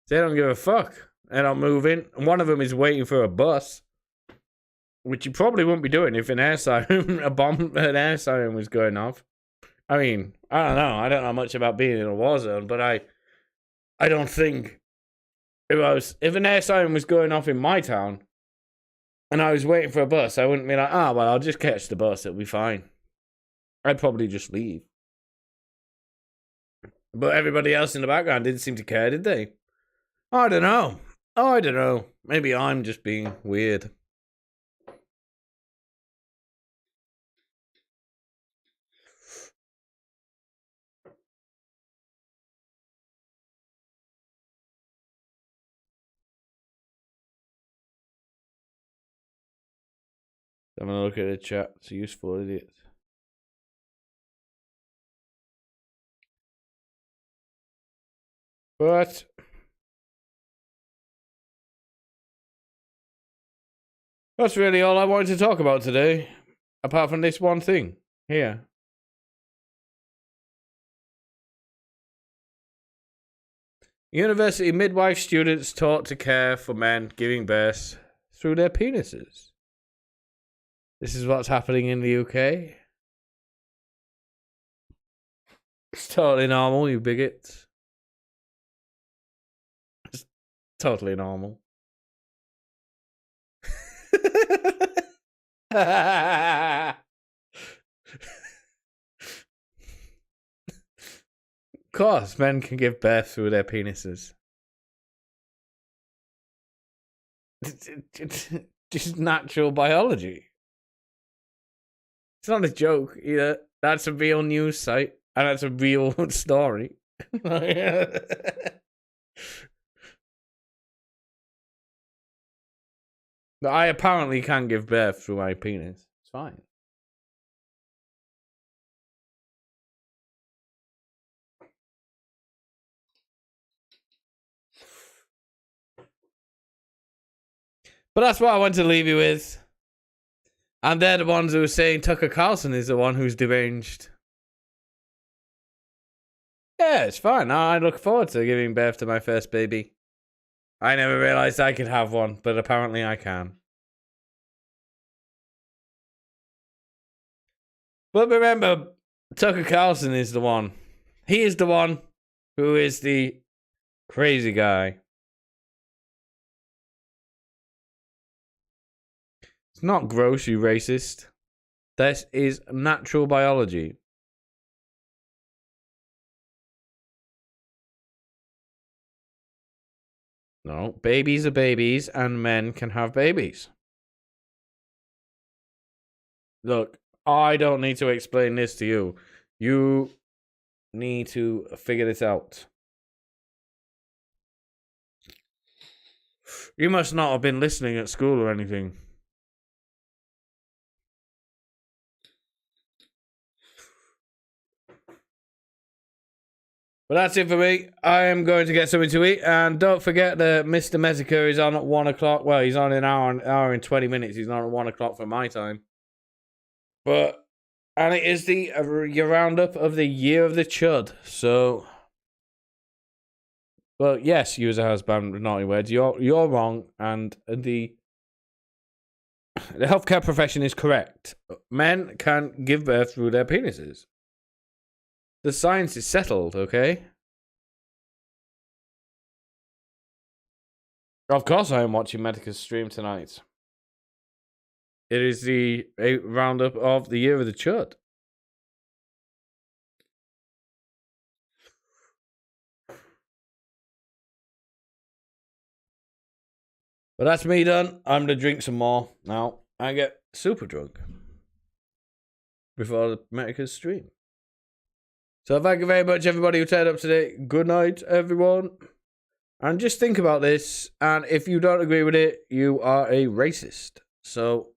They don't give a fuck. They're not moving. And one of them is waiting for a bus, which you probably wouldn't be doing if an air siren, an air siren was going off. I mean, I don't know. I don't know much about being in a war zone, but I don't think if an air siren was going off in my town and I was waiting for a bus, I wouldn't be like, well, I'll just catch the bus. It'll be fine. I'd probably just leave. But everybody else in the background didn't seem to care, did they? I don't know. I don't know. Maybe I'm just being weird. I'm gonna look at the chat. It's a useful idiot. But that's really all I wanted to talk about today, apart from this one thing here. University midwife students taught to care for men giving birth through their penises. This is what's happening in the UK. It's totally normal, you bigots. It's totally normal. Of course, men can give birth through their penises. It's just natural biology. It's not a joke either. That's a real news site, and that's a real story. But I apparently can give birth through my penis. It's fine. But that's what I want to leave you with. And they're the ones who are saying Tucker Carlson is the one who's deranged. Yeah, it's fine. I look forward to giving birth to my first baby. I never realized I could have one, but apparently I can. But remember, Tucker Carlson is the one. He is the one who is the crazy guy. It's not gross, you racist. This is natural biology. No, babies are babies and men can have babies. Look, I don't need to explain this to you. You need to figure this out. You must not have been listening at school or anything. But that's it for me. I am going to get something to eat. And don't forget that Mr. Mezika is on at 1 o'clock. Well, he's on an hour and 20 minutes. He's on at 1 o'clock for my time. And it is your roundup of the year of the chud. So, well, yes, you as a husband with naughty words. You're wrong. And the healthcare profession is correct. Men can give birth through their penises. The science is settled, okay? Of course I am watching Medica's stream tonight. It is the roundup of the year of the chud. But that's me done. I'm going to drink some more now and get super drunk before the Medica's stream. So thank you very much, everybody who turned up today. Good night, everyone. And just think about this. And if you don't agree with it, you are a racist. So